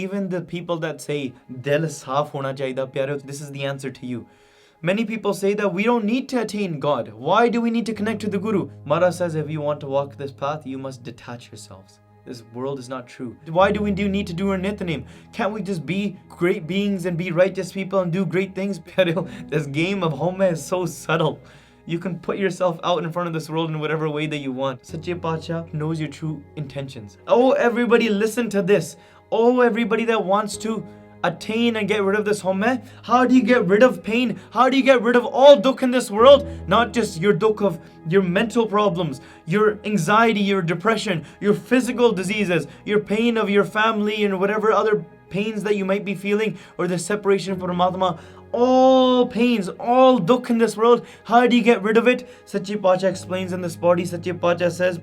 Even the people that say dil saaf hona chahiye, pyareo, this is the answer to you. Many people say that we don't need to attain God. Why do we need to connect to the Guru? Maharaj says if you want to walk this path, you must detach yourselves. This world is not true. Why do we need to do our nithanim? Can't we just be great beings and be righteous people and do great things? Pyareo, this game of Haumai is so subtle. You can put yourself out in front of this world in whatever way that you want. Sache Pacha knows your true intentions. Oh, everybody listen to this. Oh, everybody that wants to attain and get rid of this Haumai. How do you get rid of pain? How do you get rid of all dukh in this world? Not just your dukh of your mental problems, your anxiety, your depression, your physical diseases, your pain of your family and whatever other pains that you might be feeling, or the separation from Paramatma. All pains, all dukh in this world, how do you get rid of it? Sache Pacha explains in this body. Sache Pacha says,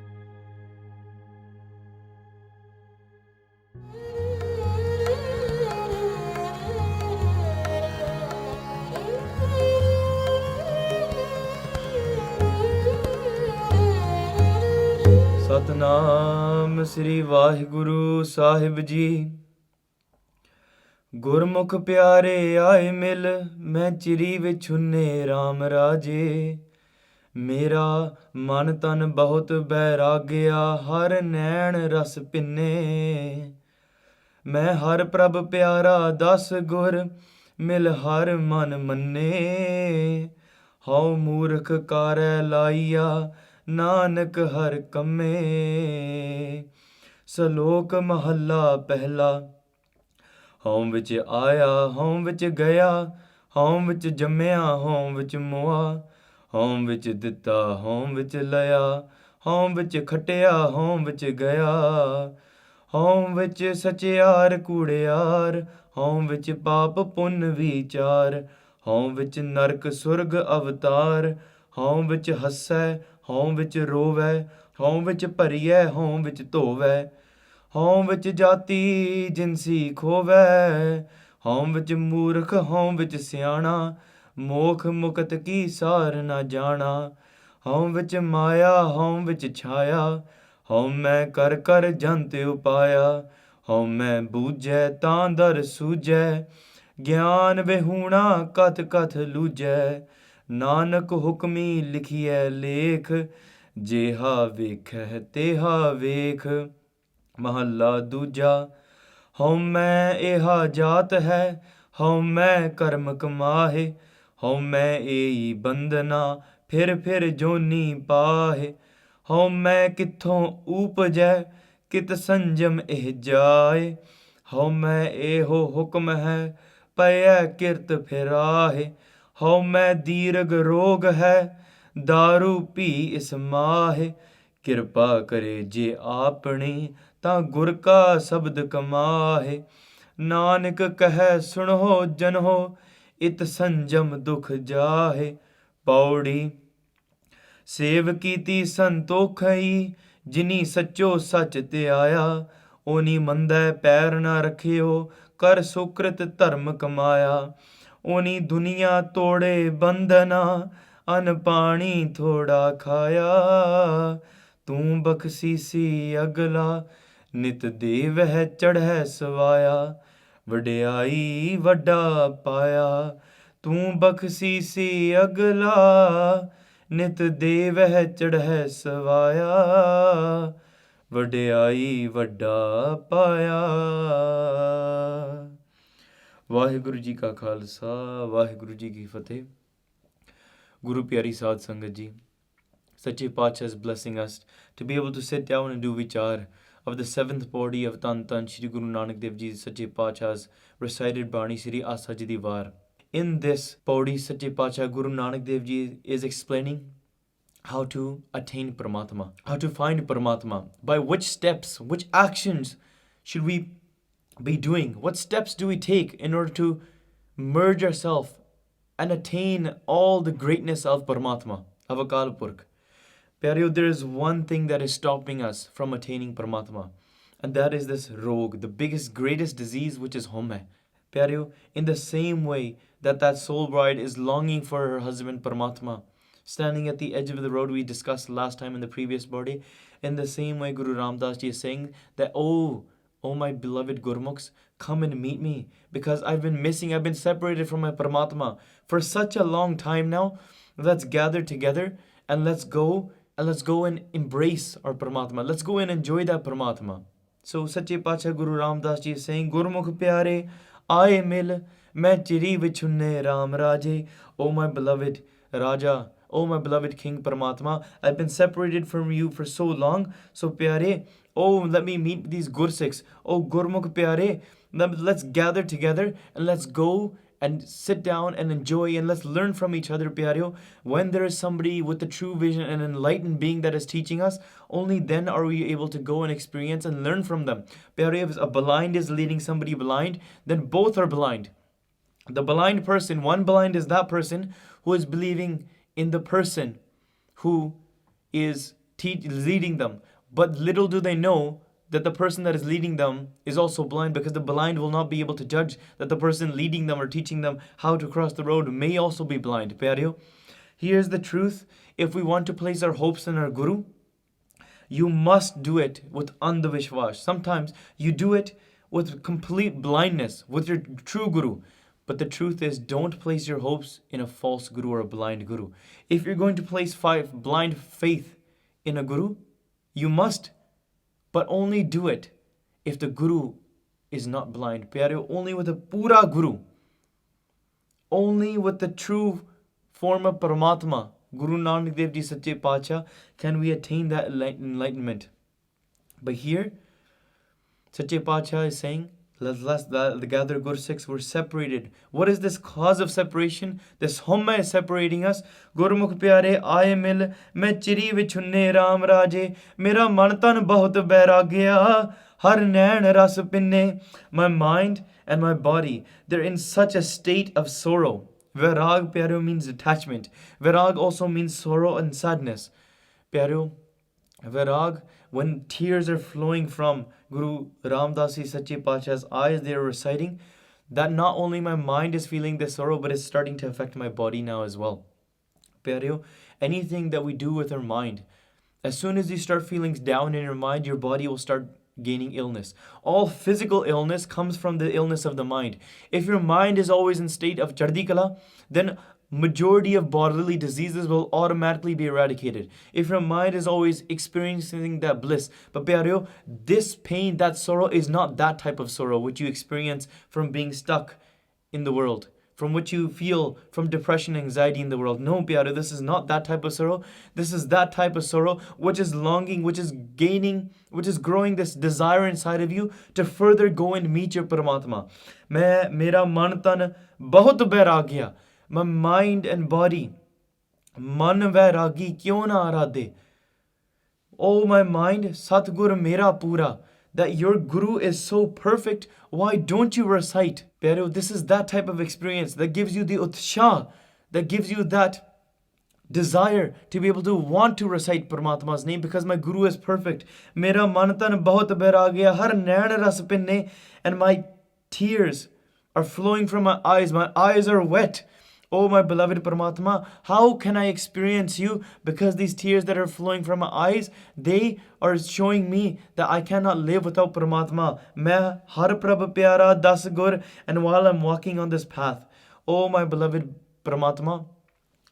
Satnam Sri Vaheguru Sahib Ji, gurmukh piaare aaye mil, main chiri vichunne Raam Raje. Mera man tan bahut bairagya, har nain ras pinne. Main har prabh pyara das gur, mil har man manne. Hau murkh kare laiya, Nanak ਹਰ ਕੰਮੇ। ਸਲੋਕ ਮਹੱਲਾ ਪਹਿਲਾ। ਹਉਮ ਵਿੱਚ ਆਇਆ, ਹਉਮ ਵਿੱਚ ਗਿਆ, ਹਉਮ ਵਿੱਚ ਜੰਮਿਆ, ਹਉਮ ਵਿੱਚ ਮੋਆ, ਹਉਮ ਵਿੱਚ ਦਿੱਤਾ, ਹਉਮ ਵਿੱਚ ਲਿਆ, ਹਉਮ ਵਿੱਚ ਖਟਿਆ, ਹਉਮ ਵਿੱਚ ਗਿਆ, ਹਉਮ ਵਿੱਚ ਸਚਿਆਰ ਕੂੜਿਆਰ, ਹਉਮ ਵਿੱਚ ਪਾਪ ਪੁੰਨ ਵਿਚਾਰ, ਹਉਮ ਵਿੱਚ ਨਰਕ ਸੁਰਗ ਅਵਤਾਰ, ਹਉਮ ਵਿੱਚ ਹੱਸੈ, ਹਉਮ ਵਿੱਚ ਰੋਵੈ, ਹਉਮ ਵਿੱਚ ਭਰੀਐ, ਹਉਮ ਵਿੱਚ ਧੋਵੈ, ਹਉਮ ਵਿੱਚ ਜਾਤੀ ਜਿਨਸੀ ਖੋਵੈ, ਹਉਮ ਵਿੱਚ ਮੂਰਖ, ਹਉਮ ਵਿੱਚ ਸਿਆਣਾ, ਮੋਖ ਮੁਕਤ ਕੀ ਸਾਰ ਨਾ ਜਾਣਾ, ਹਉਮ ਵਿੱਚ ਮਾਇਆ, ਹਉਮ ਵਿੱਚ ਛਾਇਆ, ਹਉਮੈ ਕਰ ਕਰ ਜੰਤ ਉਪਾਇਆ, ਹਉਮੈ ਬੂਝੈ ਤਾਂ ਦਰ ਸੂਝੈ, ਗਿਆਨ ਵਿਹੂਣਾ ਕਥ ਕਥ ਲੂਝੈ, ਨਾਨਕ ਹੁਕਮੀ ਲਿਖੀਐ ਲੇਖ, ਜੇਹਾ ਵੇਖੈ ਤੇਹਾ ਵੇਖ। ਮਹੱਲਾ ਦੂਜਾ। ਹਉਮੈ ਏਹਾ ਜਾਤ ਹੈ, ਹਉਮੈ ਕਰਮ ਕਮਾਹੇ, ਹਉਮੈ ਏਈ ਬੰਧਨਾ, ਫਿਰ ਜੋਨੀ ਪਾਹੇ, ਹਉਮੈ ਕਿੱਥੋਂ ਊਪਜੈ, ਕਿਤ ਸੰਜਮ ਇਹ ਜਾਏ, ਹਉਮੈ ਇਹੋ ਹੁਕਮ ਹੈ, ਪਇਐ ਕਿਰਤ ਫਿਰਾਹੇ, ਹਉਮੈ ਦੀਰਘ ਰੋਗ ਹੈ, ਦਾਰੂ ਪੀ ਇਸ ਮਾਹੇ, ਕਿਰਪਾ ਕਰੇ ਜੇ ਆਪਣੀ, ਤਾਂ ਗੁਰ ਕਾ ਸ਼ਬਦ ਕਮਾਹੇ, ਨਾਨਕ ਕਹੈ ਸੁਣੋ ਜਨੋ, ਇਤ ਸੰਜਮ ਦੁਖ ਜਾਹੇ। ਪੌੜੀ। ਸੇਵ ਕੀਤੀ ਸੰਤੋਖਈ, ਜਿਨੀ ਸੱਚੋ ਸੱਚ ਧਿਆਇਆ, ਓਨੀ ਮੰਦੈ ਪੈਰ ਨਾ ਰੱਖਿਓ, ਕਰ ਸੁਕ੍ਰਿਤ ਧਰਮ ਕਮਾਇਆ, ਓਨੀ ਦੁਨੀਆ ਤੋੜੇ ਬੰਧਨਾ, ਅਨ ਪਾਣੀ ਥੋੜਾ ਖਾਇਆ, ਤੂੰ ਬਖਸ਼ੀਸੀ ਅਗਲਾ, ਨਿਤ ਦੇਵਹਿ ਚੜ੍ਹੈ ਸਵਾਇਆ, ਵਡਿਆਈ ਵੱਡਾ ਪਾਇਆ, ਤੂੰ ਬਖਸ਼ੀਸੀ ਅਗਲਾ, ਨਿਤ ਦੇਵਹਿ ਚੜ੍ਹੈ ਸਵਾਇਆ, ਵਡਿਆਈ ਵੱਡਾ ਪਾਇਆ। ਵਾਹਿਗੁਰੂ ਜੀ ਕਾ ਖਾਲਸਾ, ਵਾਹਿਗੁਰੂ ਜੀ ਕੀ ਫਤਿਹ। Guru Pyari Sadh Sangat Ji, Sache Pacha is blessing us to be able to sit down and do vichar of the seventh pauri of Tan Tan Shri Guru Nanak Dev Ji Sache Pacha's recited Bani Shri Asa Di Vaar. In this pauri, Sache Pacha Guru Nanak Dev Ji is explaining how to attain Paramatma, how to find Paramatma, by which steps, which actions should we be doing, what steps do we take in order to merge ourselves and attain all the greatness of Paramatma, of Akal Purkh. Pyareo, there is one thing that is stopping us from attaining Paramatma, and that is this rog, the biggest, greatest disease, which is Haumai. Pyareo, in the same way that soul bride is longing for her husband Paramatma, standing at the edge of the road we discussed last time in the previous body, in the same way Guru Ramdas Ji is saying that, oh, Oh my beloved gurmukhs, come and meet me, because I've been separated from my Paramatma for such a long time now. Let's gather together and let's go and embrace our Paramatma. Let's go and enjoy that Paramatma. So Sache Pacha Guru Ramdas Ji is saying, Gurmukh piaare aaye mil, main chiri vichunne Raam Raje. Oh my beloved Raja, oh my beloved King Paramatma, I've been separated from you for so long. So piare, oh let me meet these Gursikhs. Oh Gurmukh piare, let's gather together and let's go and sit down and enjoy and let's learn from each other, pyareo. When there is somebody with the true vision and enlightened being that is teaching us, only then are we able to go and experience and learn from them. Pyareo, if a blind is leading somebody blind, then both are blind. The blind person, one blind is that person who is believing in the person who is leading them. But little do they know that the person that is leading them is also blind, because the blind will not be able to judge that the person leading them or teaching them how to cross the road may also be blind. Pyareo, here's the truth. If we want to place our hopes in our Guru, you must do it with andavishwas. Sometimes you do it with complete blindness, with your true Guru. But the truth is, don't place your hopes in a false Guru or a blind Guru. If you're going to place blind faith in a Guru, you must. But only do it if the Guru is not blind. Pyareo, only with a pura Guru, only with the true form of Paramatma, Guru Nanak Dev Ji Sache Pacha, can we attain that enlightenment. But here, Sache Pacha is saying, the gathered Gursikhs were separated. What is this cause of separation? This Haumai is separating us. Gurmukh piaare aaye mil, main chiri vichunne Raam Raje. Mera man tan bahut bairagya, har nain ras pinne. My mind and my body, they're in such a state of sorrow. Raag pyareo means attachment. Raag also means sorrow and sadness. Pyareo, Raag, when tears are flowing from Guru Ramdas Ji Sache Pacha's eyes, they are reciting, that not only my mind is feeling this sorrow, but it's starting to affect my body now as well. Pyareo, anything that we do with our mind, as soon as you start feeling down in your mind, your body will start gaining illness. All physical illness comes from the illness of the mind. If your mind is always in state of chardi kala, then majority of bodily diseases will automatically be eradicated. If your mind is always experiencing that bliss. But pyareo, this pain, that sorrow is not that type of sorrow which you experience from being stuck in the world, from what you feel from depression, anxiety in the world. No, pyareo, this is not that type of sorrow. This is that type of sorrow which is longing, which is gaining, which is growing this desire inside of you to further go and meet your Paramatma. Mera man tan bahut bairagya. My mind and body, man vairagi kyon na aradhe. Oh my mind, Satgur mera pura, that your Guru is so perfect, why don't you recite? Pyareo, this is that type of experience that gives you the utshah, that gives you that desire to be able to want to recite Paramatma's name, because my Guru is perfect. Mera man tan bahut bairagya, har nain ras pinne, and my tears are flowing from my eyes are wet. Oh my beloved Paramatma, how can I experience you? Because these tears that are flowing from my eyes, they are showing me that I cannot live without Paramatma. Main har prabh pyara das gur, and while I'm walking on this path, oh my beloved Paramatma,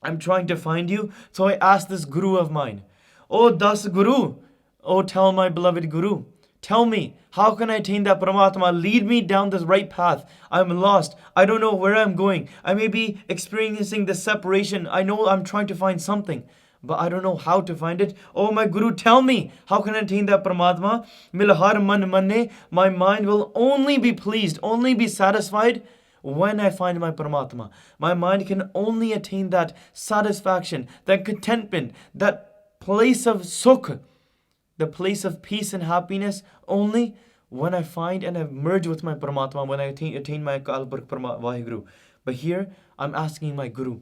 I'm trying to find you. So I ask this Guru of mine, oh das Guru, oh tell my beloved Guru, tell me, how can I attain that Paramatma? Lead me down this right path. I'm lost. I don't know where I'm going. I may be experiencing this separation. I know I'm trying to find something, but I don't know how to find it. Oh my Guru, tell me, how can I attain that Paramatma? Milhar man manne, my mind will only be pleased, only be satisfied when I find my Paramatma. My mind can only attain that satisfaction, that contentment, that place of sukh, the place of peace and happiness, only when I find and I merge with my Paramatma, when I attain my Kalpurk Vaheguru. But here, I'm asking my Guru,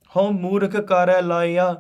Hom Murkha Kara Laya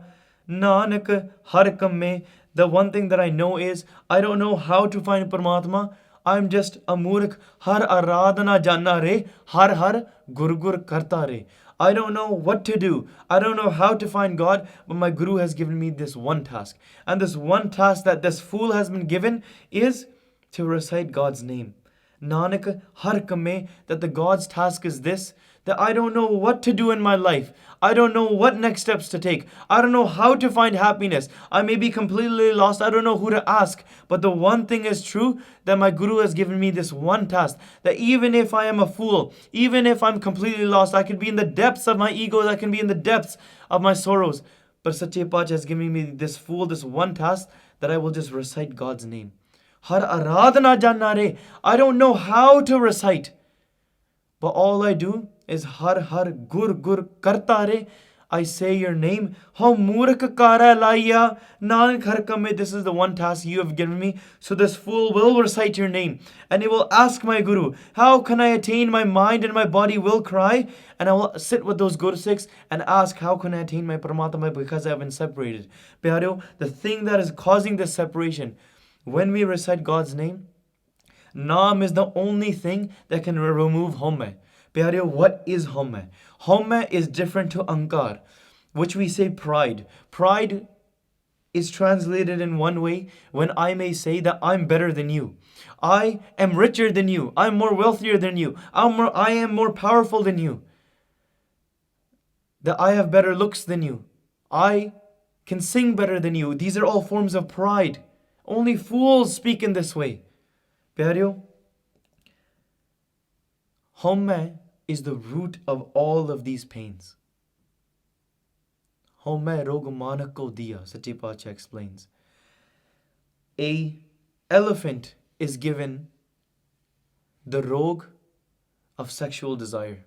Nanak Har Kamme. The one thing that I know is, I don't know how to find Paramatma. I'm just a Murkh, Har Aradhana Janna Re, Har Har Gur Karta Re. I don't know what to do. I don't know how to find God, but my Guru has given me this one task. And this one task that this fool has been given is to recite God's name. Nanak har kame, that the God's task is this, that I don't know what to do in my life. I don't know what next steps to take. I don't know how to find happiness. I may be completely lost. I don't know who to ask. But the one thing is true, that my Guru has given me this one task, that even if I am a fool, even if I'm completely lost, I could be in the depths of my ego, I can be in the depths of my sorrows. But Sache Pacha has given me this one task, that I will just recite God's name. Har aradhana janna re. I don't know how to recite. But all I do is har har gur gur karta re. I say your name. Haumai kara laiya. Nanak har kame. This is the one task you have given me. So this fool will recite your name. And he will ask my Guru, how can I attain? My mind and my body will cry. And I will sit with those Guru Sikhs and ask, how can I attain my Paramatma, because I have been separated. Pyareo, the thing that is causing this separation, when we recite God's name, Naam is the only thing that can remove Haumai. Pyareo, what is Haumai? Haumai is different to Angad, which we say pride. Pride is translated in one way when I may say that I'm better than you. I am richer than you. I'm more wealthier than you. I am more powerful than you. That I have better looks than you. I can sing better than you. These are all forms of pride. Only fools speak in this way. Pyareo, Haumai is the root of all of these pains. Haumai rog manak ko diya, Sache Pacha explains. A elephant is given the rog of sexual desire.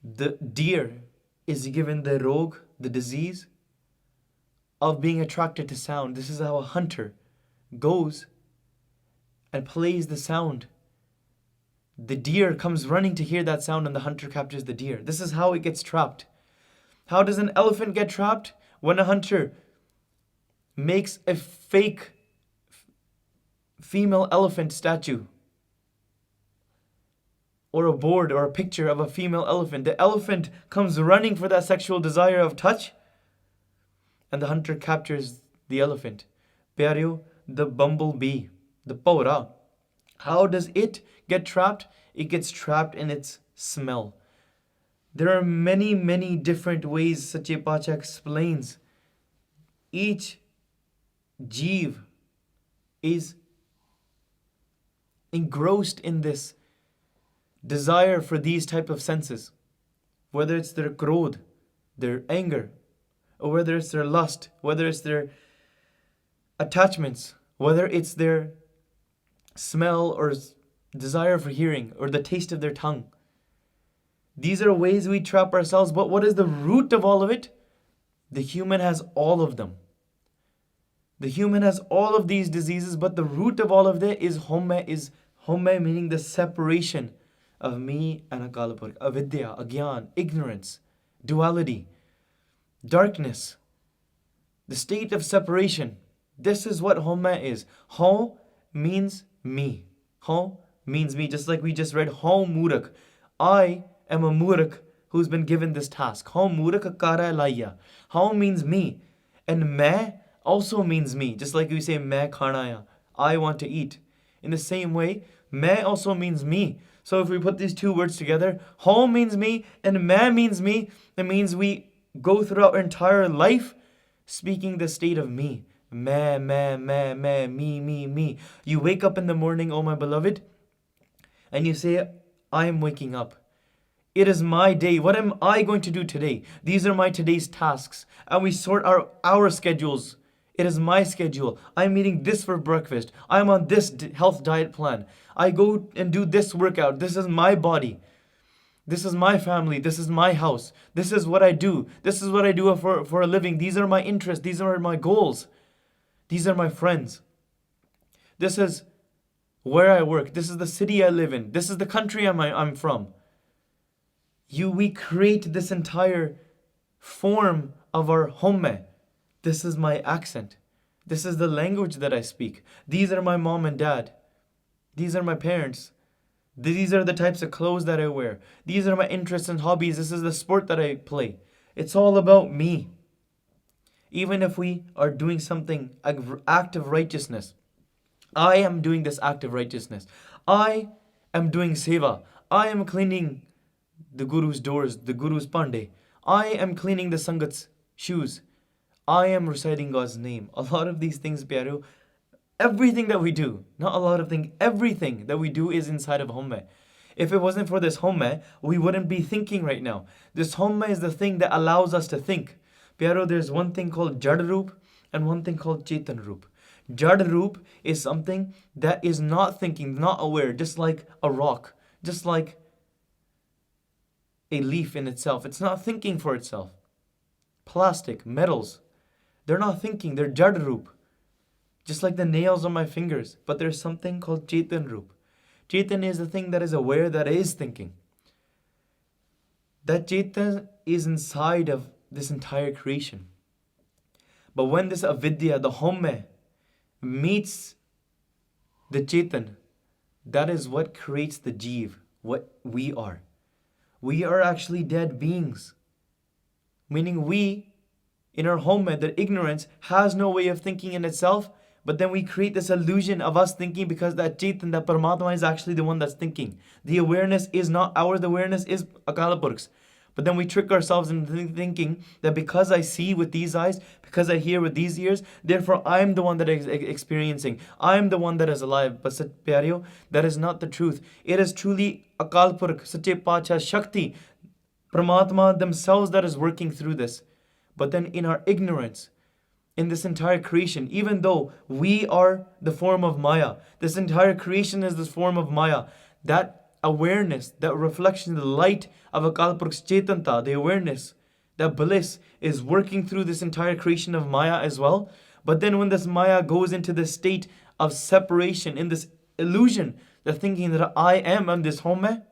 The deer is given the rog, the disease of being attracted to sound. This is how a hunter goes and plays the sound. The deer comes running to hear that sound and the hunter captures the deer. This is how it gets trapped. How does an elephant get trapped? When a hunter makes a fake female elephant statue or a board or a picture of a female elephant. The elephant comes running for that sexual desire of touch, and the hunter captures the elephant. Pyareo, the bumblebee, the paura, how does it get trapped? It gets trapped in its smell. There are many, many different ways Sache Pacha explains. Each jeev is engrossed in this desire for these type of senses. Whether it's their krodh, their anger, or whether it's their lust, whether it's their attachments, whether it's their smell or desire for hearing, or the taste of their tongue. These are ways we trap ourselves, but what is the root of all of it? The human has all of them. The human has all of these diseases, but the root of all of that is Haumai, meaning the separation of me and Akalapurkh, avidya, agyan, ignorance, duality, darkness, the state of separation. This is what Haumai is. Haum means me. Haum means me, just like we just read Haumai. I am a Murak who's been given this task. Haumai kara laiya. Haum means me. And Mai also means me. Just like we say Mai khanaya, I want to eat. In the same way, Mai also means me. So if we put these two words together, Haum means me and Mai means me. It means we go throughout our entire life speaking the state of me. Me, me. You wake up in the morning, oh my beloved, and you say, I am waking up. It is my day. What am I going to do today? These are my today's tasks. And we sort our schedules. It is my schedule. I'm eating this for breakfast. I'm on this health diet plan. I go and do this workout. This is my body. This is my family. This is my house. This is what I do. This is what I do for a living. These are my interests. These are my goals. These are my friends. This is where I work. This is the city I live in. This is the country I'm from. We create this entire form of our Haumai. This is my accent. This is the language that I speak. These are my mom and dad. These are my parents. These are the types of clothes that I wear. These are my interests and hobbies. This is the sport that I play. It's all about me. Even if we are doing something, an act of righteousness, I am doing this act of righteousness. I am doing seva. I am cleaning the Guru's doors, the Guru's pande. I am cleaning the Sangat's shoes. I am reciting God's name. A lot of these things, Pyaro, everything that we do, not a lot of things, everything that we do is inside of Haumai. If it wasn't for this Haumai, we wouldn't be thinking right now. This Haumai is the thing that allows us to think. Pyaro, there's one thing called Jad Roop and one thing called Chetan Roop. Jad Roop is something that is not thinking, not aware, just like a rock, just like a leaf in itself. It's not thinking for itself. Plastic, metals, they're not thinking, they're Jad Roop. Just like the nails on my fingers. But there's something called Chetan Roop. Chetan is the thing that is aware, that is thinking. That Chetan is inside of this entire creation. But when this avidya, the Haumai, meets the Chetan, that is what creates the Jeev, what we are. We are actually dead beings. Meaning we, in our Haumai, the ignorance, has no way of thinking in itself, but then we create this illusion of us thinking because that Chetan, that Paramatma is actually the one that's thinking. The awareness is not ours, the awareness is Akala Purkh's. But then we trick ourselves into thinking that because I see with these eyes, because I hear with these ears, therefore I'm the one that is experiencing. I'm the one that is alive. But Pyareo, that is not the truth. It is truly Akal Purkh, Sache Pacha, Shakti, Paramatma themselves that is working through this. But then in our ignorance, in this entire creation, even though we are the form of Maya, this entire creation is this form of Maya, that awareness, that reflection, the light of Akal Purkh's Chetanta, the awareness, that bliss is working through this entire creation of Maya as well. But then when this Maya goes into this state of separation, in this illusion, the thinking that I am on this Haumai,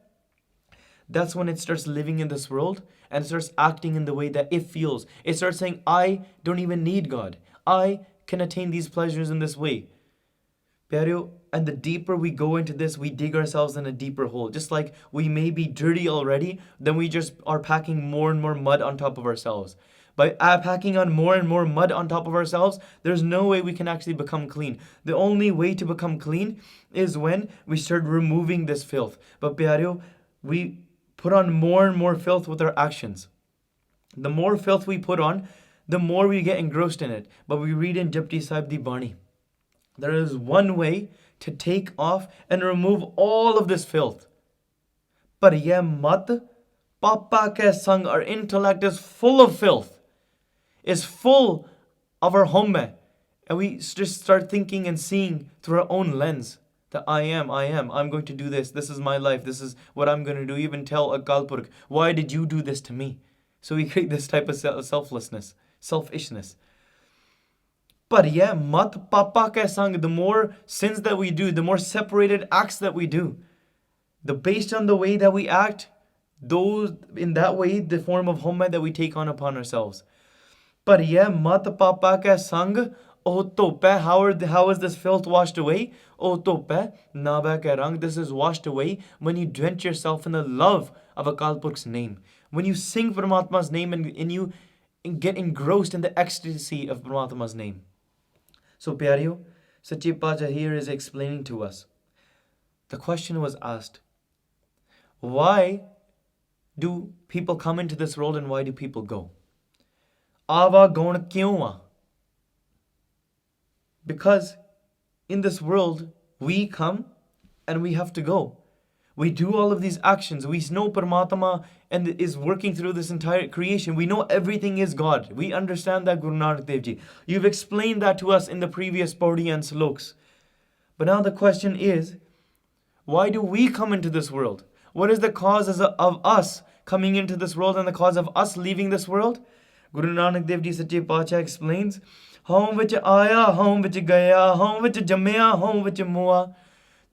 that's when it starts living in this world and it starts acting in the way that it feels. It starts saying, I don't even need God. I can attain these pleasures in this way. Pyareo, and the deeper we go into this, we dig ourselves in a deeper hole. Just like we may be dirty already, then we just are packing more and more mud on top of ourselves. By packing on more and more mud on top of ourselves, there's no way we can actually become clean. The only way to become clean is when we start removing this filth. But Pyareo, we put on more and more filth with our actions. The more filth we put on, the more we get engrossed in it. But we read in Japji Sahib Di Bani, there is one way to take off and remove all of this filth. Par ye mat, papa ke sang, our intellect is full of filth, is full of our Haumai. And we just start thinking and seeing through our own lens. That I'm going to do this. This is my life. This is what I'm going to do. Even tell Akal Purkh, why did you do this to me? So we create this type of selflessness, selfishness. But yeah, mat papa ke sang, the more sins that we do, the more separated acts that we do, based on the way that we act, those in that way, the form of Haumai that we take on upon ourselves. But yeah, mat papa ke sang, oh tope, how is this filth washed away? Oh tope, naba ke rang, this is washed away when you drench yourself in the love of Akal Purkh's name. When you sing Paramatma's name and you get engrossed in the ecstasy of Paramatma's name. So Pyareo, Sache Pacha here is explaining to us. The question was asked, why do people come into this world and why do people go? Ava gon kyun? Because in this world, we come and we have to go. We do all of these actions. We know Paramatma and is working through this entire creation. We know everything is God. We understand that, Guru Nanak Dev Ji. You've explained that to us in the previous Pauri and Sloks. But now the question is, why do we come into this world? What is the cause of us coming into this world and the cause of us leaving this world? Guru Nanak Dev Ji Sache Pacha explains, Haum vich aya, haum vich gaya, haum vich jamya, haum vich mua.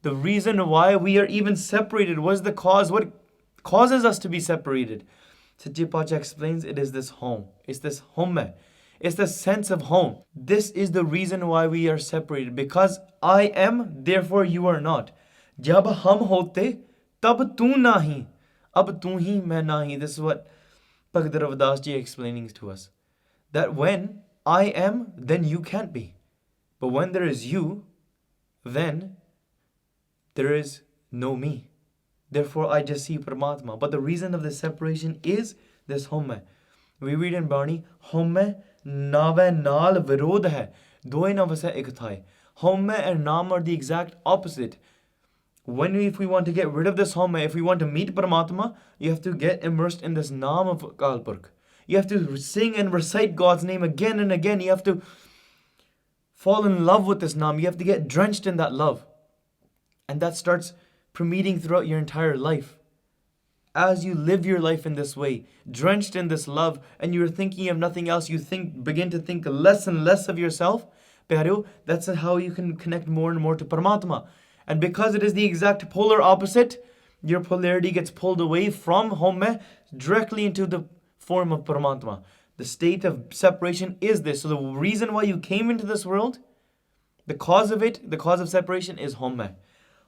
The reason why we are even separated was the cause. What causes us to be separated? Sache Pacha explains, it is this home. It's this Haumai. It's the sense of home. This is the reason why we are separated. Because I am, therefore you are not. Jab hum hote, tab tu nahi. Ab tu hi, main nahi. This is what Bhagat Ravdas Ji explaining to us. That when I am, then you can't be. But when there is you, then there is no me. Therefore, I just see Paramatma. But the reason of this separation is this Haumai. We read in Bani, Haumai nave naal virodh hai, doye na vase ek thai. Haumai and Naam are the exact opposite. If we want to get rid of this Haumai, if we want to meet Paramatma, you have to get immersed in this Naam of Akal Purkh. You have to sing and recite God's name again and again. You have to fall in love with this Naam. You have to get drenched in that love. And that starts permeating throughout your entire life. As you live your life in this way, drenched in this love, and you're thinking of nothing else, you begin to think less and less of yourself. Pyareo, that's how you can connect more and more to Paramatma. And because it is the exact polar opposite, your polarity gets pulled away from Haumai directly into the form of Paramatma. The state of separation is this. So the reason why you came into this world, the cause of separation is Haumai.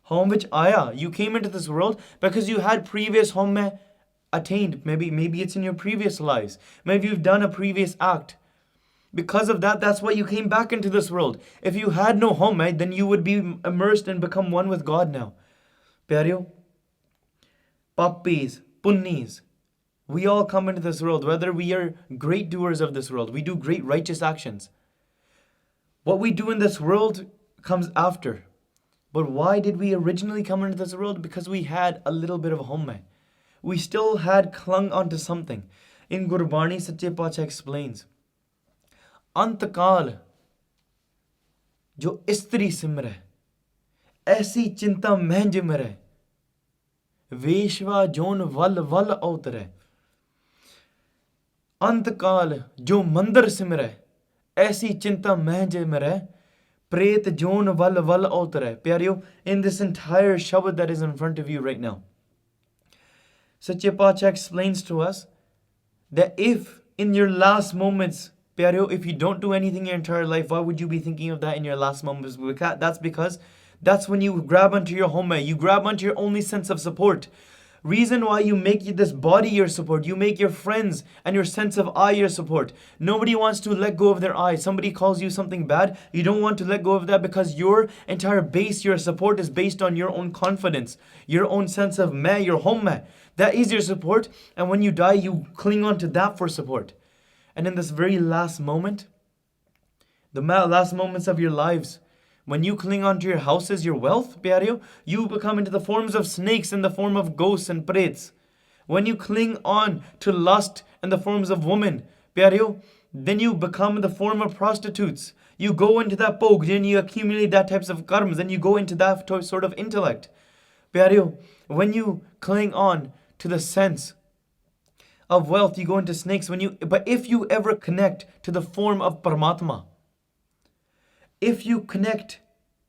Haum vich aaya, you came into this world because you had previous Haumai attained. Maybe it's in your previous lives. Maybe you've done a previous act. Because of that, that's why you came back into this world. If you had no Haumai, then you would be immersed and become one with God now. Pyareo, Pappis, Punnis, we all come into this world, whether we are great doers of this world, we do great righteous actions. What we do in this world comes after. But why did we originally come into this world? Because we had a little bit of Haumai. We still had clung onto something. In Gurbani, Sache Pacha explains, अंतकाल जो स्त्री सिमरै ऐसी चिंता महंज मरै वेशवा zone वल वल अवतरै अंतकाल जो मंदिर सिमरै ऐसी चिंता महंज मरै प्रेत जोन वल वल अवतरै. Pyareo, in this entire shabad that is in front of you right now, Sache Pacha explains to us that if in your last moments, Pyareo, if you don't do anything in your entire life, why would you be thinking of that in your last moments? That's because that's when you grab onto your Haumai. You grab onto your only sense of support. Reason why you make this body your support. You make your friends and your sense of I your support. Nobody wants to let go of their I. Somebody calls you something bad. You don't want to let go of that because your entire base, your support is based on your own confidence. Your own sense of Main, your Haumai. That is your support. And when you die, you cling on to that for support. And in this very last moment, the last moments of your lives, when you cling on to your houses, your wealth, Pyareo, you become into the forms of snakes in the form of ghosts and prets. When you cling on to lust in the forms of women, Pyareo, then you become the form of prostitutes. You go into that pog, then you accumulate that types of karmas, then you go into that sort of intellect. Pyareo, when you cling on to the sense of wealth, you go into snakes. But if you ever connect to the form of Paramatma, if you connect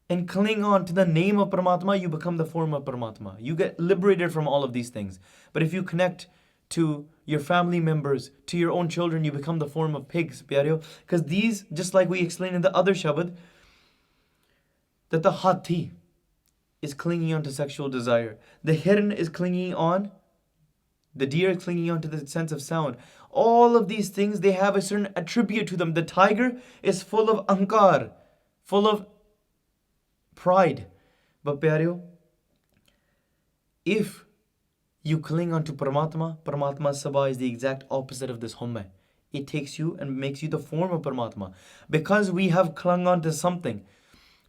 and cling on to the name of Paramatma, you become the form of Paramatma. You get liberated from all of these things. But if you connect to your family members, to your own children, you become the form of pigs, Pyareo. Because these, just like we explained in the other Shabad, that the Hathi is clinging on to sexual desire. The Hiran is clinging on, the deer is clinging on to the sense of sound. All of these things, they have a certain attribute to them. The tiger is full of Angad, full of pride. But Pyareo, if you cling on to Paramatma, Paramatma Sabha is the exact opposite of this Haumai. It takes you and makes you the form of Paramatma. Because we have clung on to something,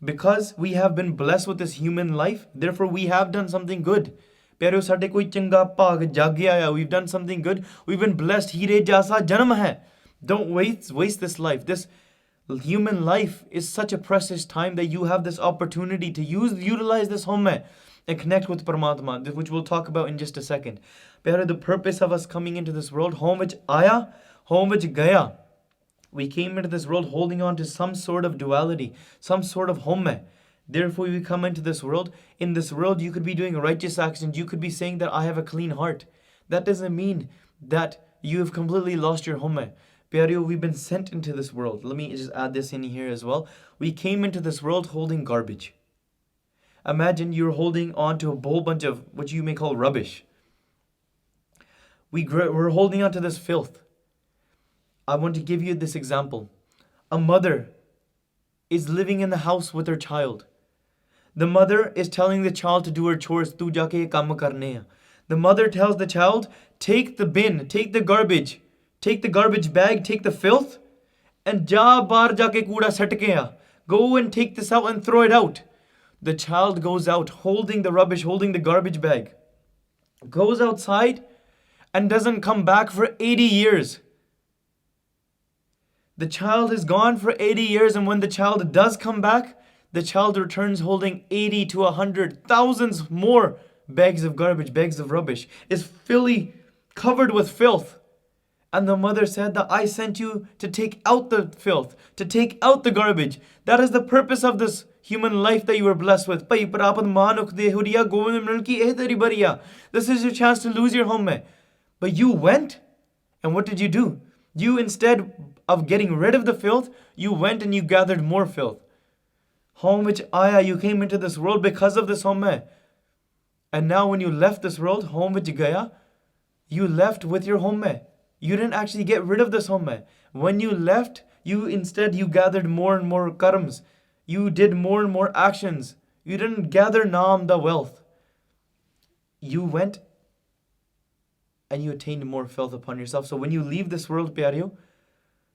because we have been blessed with this human life, therefore we have done something good. Pyareo, sade koi changa bhag jagya aaya. We've done something good. We've been blessed. Hire jasa janam hai. Don't waste this life. This human life is such a precious time that you have this opportunity to utilize this Haumai and connect with Paramatma, which we'll talk about in just a second. Pyareo, the purpose of us coming into this world, Haum vich aaya, Haum vich gaya. We came into this world holding on to some sort of duality, some sort of Haumai. Therefore, we come into this world. In this world, you could be doing righteous actions. You could be saying that I have a clean heart. That doesn't mean that you have completely lost your Haumai. Pyareo, we've been sent into this world. Let me just add this in here as well. We came into this world holding garbage. Imagine you're holding on to a whole bunch of what you may call rubbish. We're holding on to this filth. I want to give you this example. A mother is living in the house with her child. The mother is telling the child to do her chores. Tu jaake ye kaam karne hai. The mother tells the child, take the bin, take the garbage bag, take the filth, and ja baar jaake kooda sat ke aa. Go and take this out and throw it out. The child goes out holding the rubbish, holding the garbage bag. Goes outside and doesn't come back for 80 years. The child is gone for 80 years, and when the child does come back, the child returns holding 80 to 100, thousands more bags of garbage, bags of rubbish, is fully covered with filth. And the mother said that I sent you to take out the filth, to take out the garbage. That is the purpose of this human life that you were blessed with. This is your chance to lose your home. But you went, and what did you do? You, instead of getting rid of the filth, you went and you gathered more filth. Home which aya, you came into this world because of this home. And now when you left this world, home which gaya, you left with your home. You didn't actually get rid of this home. When you left, you gathered more and more karms. You did more and more actions. You didn't gather Naam, the wealth. You went and you attained more filth upon yourself. So when you leave this world, pyareo,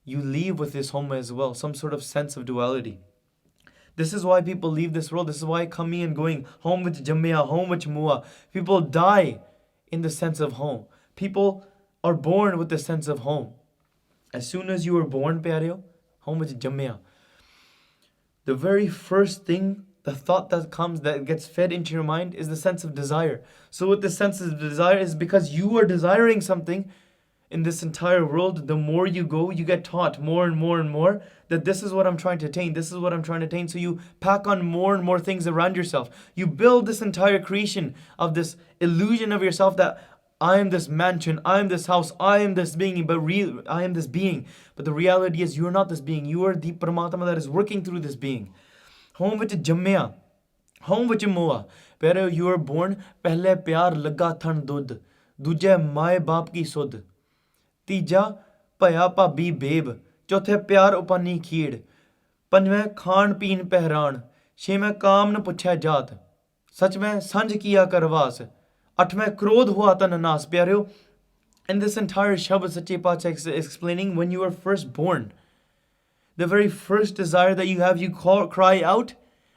you leave with this home as well, some sort of sense of duality. This is why people leave this world. This is why coming and going, home which jamia, home which mua. People die in the sense of home. People are born with the sense of home. As soon as you were born, pyareo, home which jamia, the very first thing, the thought that comes, that gets fed into your mind, is the sense of desire. So what the sense of desire is, because you are desiring something in this entire world, the more you go, you get taught more and more and more that this is what I'm trying to attain, this is what I'm trying to attain. So you pack on more and more things around yourself. You build this entire creation of this illusion of yourself that I am this mansion, I am this house, I am this being, I am this being. But the reality is you are not this being. You are the Paramatma that is working through this being. Home which jammya, home which moa. Pyare, you are born, pehle pyar laga than dud, duje maaye baap ki sud, tija paya bhabhi beb, chothe pyar upani khid, panjਵੇਂ ਖਾਣ ਪੀਣ ਪਹਿਰਾਨ, ਛੇਵੇਂ ਕਾਮ ਨ ਪੁੱਛਿਆ ਜਾਤ, ਸੱਚਵੇਂ ਸੰਝ ਕੀਆ ਕਰਵਾਸ, ਅੱਠਵੇਂ ਕ੍ਰੋਧ ਹੁਆ ਤਨ ਨਾਸ. ਪਿਆਰਿਓ, in this entire Shabad Sache Pacha is explaining, when you were first born, the very first desire that you have, you cry out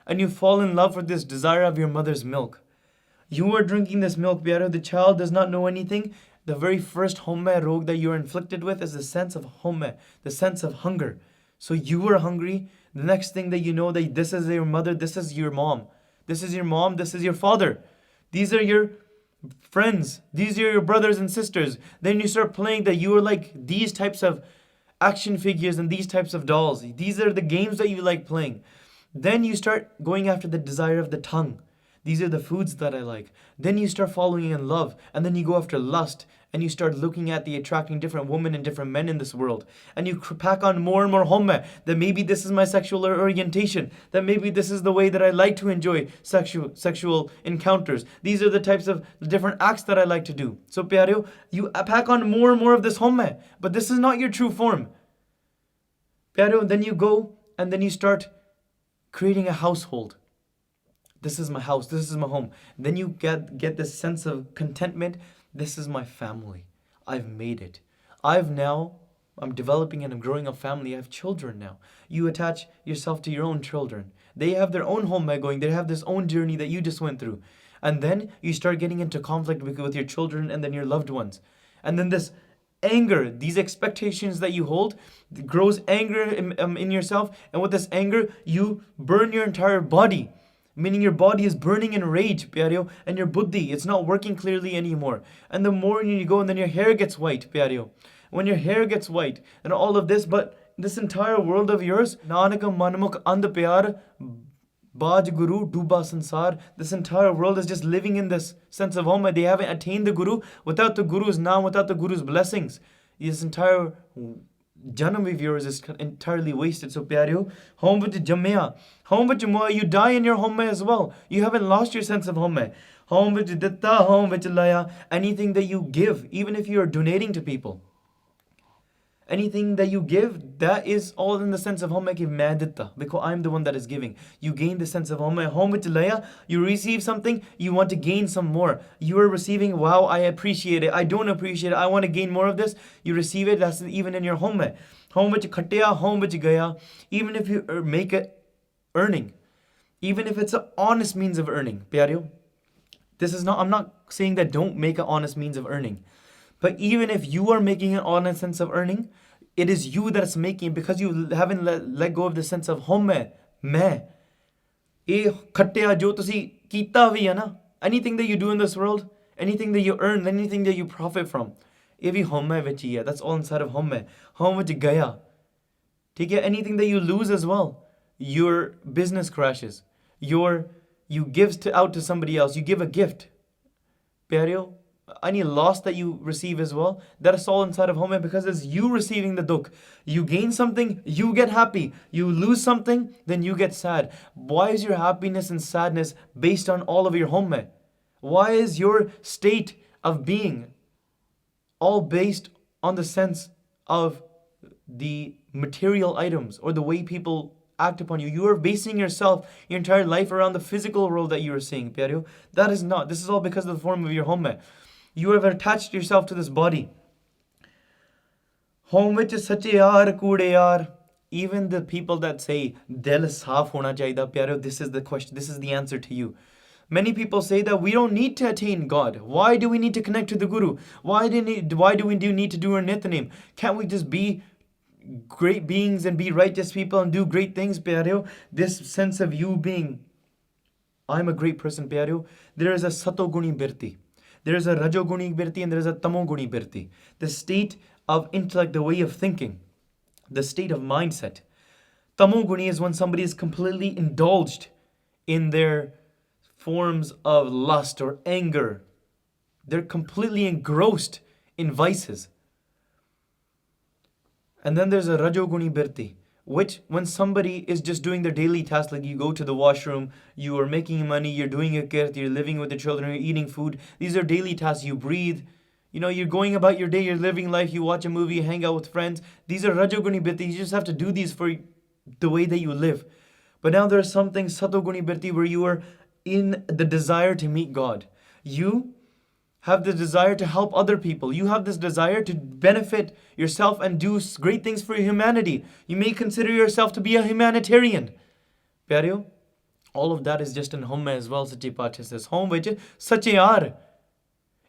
and you fall in love with this desire of your mother's milk. You are drinking this milk, pyaro. The child does not know anything. The very first Haumai rog that you are inflicted with is the sense of Haumai, the sense of hunger. So you were hungry. The next thing that you know, that this is your mother, this is your mom. This is your mom, this is your father. These are your friends. These are your brothers and sisters. Then you start playing that you are like these types of action figures and these types of dolls. These are the games that you like playing. Then you start going after the desire of the tongue. These are the foods that I like. Then you start following in love, and then you go after lust, and you start looking at the attracting different women and different men in this world, and you pack on more and more homme, that maybe this is my sexual orientation, that maybe this is the way that I like to enjoy sexual encounters. These are the types of different acts that I like to do. So pyareo, you pack on more and more of this homme, but this is not your true form. Pyareo, then you go and then you start creating a household. This is my house, this is my home. Then you get this sense of contentment. This is my family. I've made it. I'm developing and I'm growing a family. I have children now. You attach yourself to your own children. They have their own home going. They have this own journey that you just went through. And then you start getting into conflict with your children and then your loved ones. And then this anger, these expectations that you hold, grows anger in yourself. And with this anger, you burn your entire body. Meaning your body is burning in rage, pyareo, and your buddhi, it's not working clearly anymore. And the more you go, and then your hair gets white, pyareo. When your hair gets white, and all of this, but this entire world of yours, Nanaka manmukh and pyar, Vaheguru duba sansar, this entire world is just living in this sense of Haumai. They haven't attained the Guru. Without the Guru's Naam, without the Guru's blessings, this entire Janam of yours is entirely wasted. So pyareo, home with jamia, home with jamoa, you die in your home as well. You haven't lost your sense of home. Home with ditta, home with laya, anything that you give, even if you are donating to people. Anything that you give, that is all in the sense of Haumai ki main ditta, because I'm the one that is giving. You gain the sense of Haumai. Haum vich laya, you receive something, you want to gain some more. You are receiving, wow, I appreciate it. I don't appreciate it. I want to gain more of this. You receive it. That's even in your Haumai. Haum vich khatya, haum vich gaya. Even if you make it earning, even if it's an honest means of earning, pyareo. I'm not saying that don't make an honest means of earning. But even if you are making an honest sense of earning, it is you that's making it, because you haven't let go of the sense of Haumai, main. Eh khatya jo tusi kita vi hai na, anything that you do in this world, anything that you earn, anything that you profit from, eh vi Haumai vich hi hai. That's all inside of Haumai. Haum vich gaya. ठीक है, anything that you lose as well. Your business crashes. You give out to somebody else. You give a gift. Pyareo, any loss that you receive as well, that is all inside of Haumai, because it's you receiving the dukh. You gain something, you get happy. You lose something, then you get sad. Why is your happiness and sadness based on all of your Haumai? Why is your state of being all based on the sense of the material items or the way people act upon you? You are basing yourself, your entire life, around the physical world that you are seeing, pyareo. That is not. This is all because of the form of your Haumai. You have attached yourself to this body. Haum vich sache yaar kude yaar. Even the people that say dil saaf hona chahiye, pyareo, this is the question. This is the answer to you. Many people say that we don't need to attain God. Why do we need to connect to the Guru? Why do we need to do our nithanem? Can't we just be great beings and be righteous people and do great things, pyareo? This sense of you being, I'm a great person, pyareo. There is a satoguni birti. There is a rajoguni birti and there is a tamoguni birti. The state of intellect, the way of thinking, the state of mindset. Tamoguni is when somebody is completely indulged in their forms of lust or anger. They're completely engrossed in vices. And then there's a rajoguni birti, which when somebody is just doing their daily tasks, like you go to the washroom, you are making money, you're doing your kirt, you're living with the children, you're eating food. These are daily tasks. You breathe. You're going about your day, you're living life, you watch a movie, you hang out with friends. These are rajoguni birti. You just have to do these for the way that you live. But now there's something satoguni birti where you are in the desire to meet God. You have the desire to help other people. You have this desire to benefit yourself and do great things for humanity. You may consider yourself to be a humanitarian. Pyareo, all of that is just in Haumai as well. Sache Paatshah says, Haum vich sache yaar.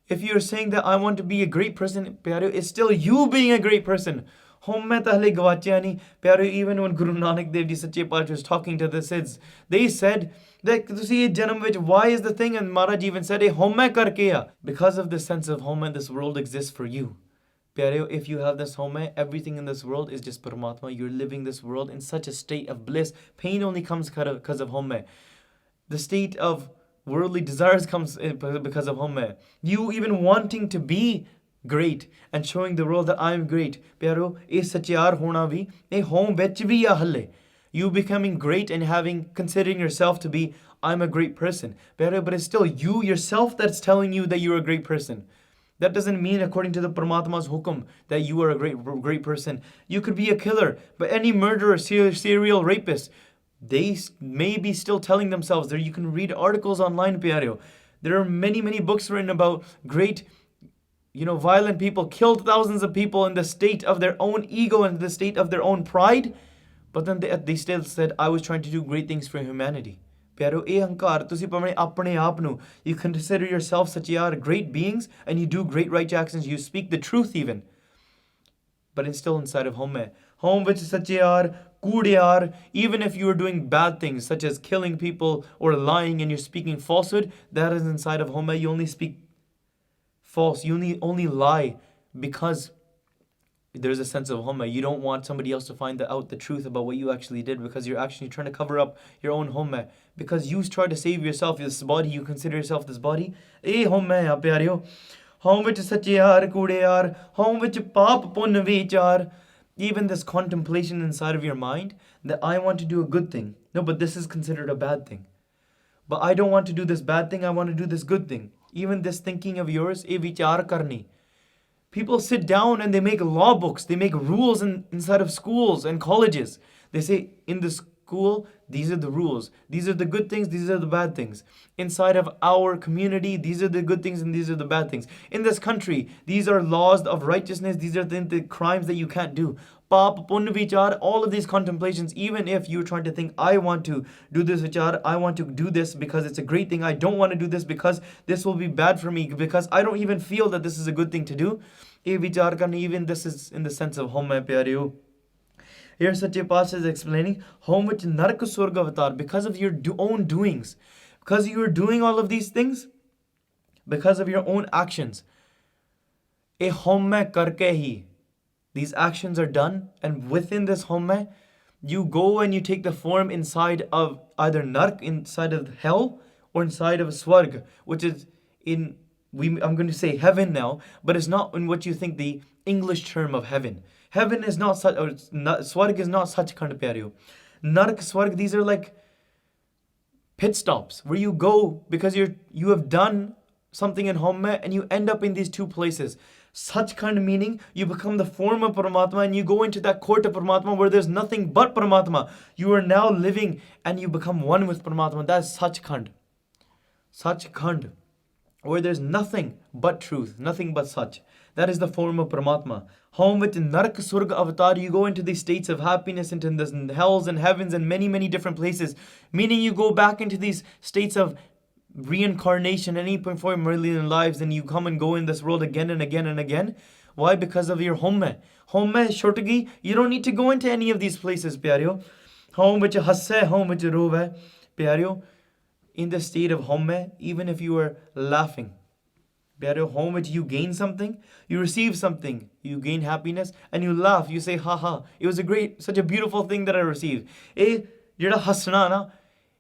If you're saying that I want to be a great person, pyareo, it's still you being a great person. Haumai tahle gawachya nahi. Pyareo, even when Guru Nanak Dev Ji Sache Paatshah was talking to the Sikhs, they said that janam vich, why is the thing? And Maharaj even said, Haumai karke aa. Because of the sense of Haumai, this world exists for you. Pyareo, if you have this Haumai, everything in this world is just Paramatma. You're living this world in such a state of bliss. Pain only comes because of Haumai. The state of worldly desires comes because of Haumai. You even wanting to be great and showing the world that I'm great. Pyareo, eh sachiar hona vi, eh home vich vi ya halle. You becoming great and considering yourself to be, I'm a great person. But it's still you yourself that's telling you that you're a great person. That doesn't mean, according to the Paramatma's hukum, that you are a great person. You could be a killer, but any murderer, serial rapist, they may be still telling themselves that. You can read articles online, pyareo. There are many, many books written about great, violent people, killed thousands of people in the state of their own ego and the state of their own pride. But then they still said, I was trying to do great things for humanity. Pyareo, Hankaar, tusi pamane apne aap nu. You consider yourself such great beings and you do great right actions. You speak the truth even. But it's still inside of Haumai. Haum vich sache yaar, kude yaar. Even if you are doing bad things such as killing people or lying and you're speaking falsehood, that is inside of Haumai. You only speak false. You only lie because there's a sense of Haumai. You don't want somebody else to find out the truth about what you actually did, because you're actually trying to cover up your own Haumai. Because you try to save yourself, this body, you consider yourself this body. Eh Haumai ya pyareo. Haum vich sache yaar, kude yaar. Haum vich paap pun vichar. Even this contemplation inside of your mind that I want to do a good thing. No, but this is considered a bad thing. But I don't want to do this bad thing, I want to do this good thing. Even this thinking of yours, eh vichar karni. People sit down and they make law books, they make rules inside of schools and colleges. They say, in the school, these are the rules. These are the good things, these are the bad things. Inside of our community, these are the good things and these are the bad things. In this country, these are laws of righteousness, these are the crimes that you can't do. Pap, Pun, Vichar, all of these contemplations, even if you're trying to think, I want to do this Vichar, I want to do this because it's a great thing, I don't want to do this because this will be bad for me, because I don't even feel that this is a good thing to do. Eh Vichar karna, even this is in the sense of Haumai Pyareo. Here Sache Paatshah is explaining, home which Nark Surga Avatar, because of your own doings, because you are doing all of these things, because of your own actions. A Haumai karke hi. These actions are done, and within this Haumai, you go and you take the form inside of either Nark, inside of hell, or inside of Swarg, which is I'm going to say heaven now, but it's not in what you think the English term of heaven. Heaven is not such, or Swarg is not such kind of pyareo. Nark, Swarg, these are like pit stops where you go because you have done something in Haumai and you end up in these two places. Such kind of meaning, you become the form of Paramatma and you go into that court of Paramatma where there's nothing but Paramatma. You are now living and you become one with Paramatma. That's Sachkhand. Sachkhand. Where there's nothing but truth, nothing but Sach. That is the form of Paramatma. Home with Nark Surga Avatar, you go into these states of happiness, into the hells and heavens and many, many different places. Meaning you go back into these states of reincarnation, any 8.4 million lives, and you come and go in this world again and again and again. Why? Because of your Haumai. Haumai Shortagi, you don't need to go into any of these places, pyareo. Home which hasse, home which rove, pyareo. In the state of Haumai, even if you are laughing, pyareo, home which you gain something, you receive something, you gain happiness, and you laugh, you say, ha ha, it was such a beautiful thing that I received. Eh, jada hasna na,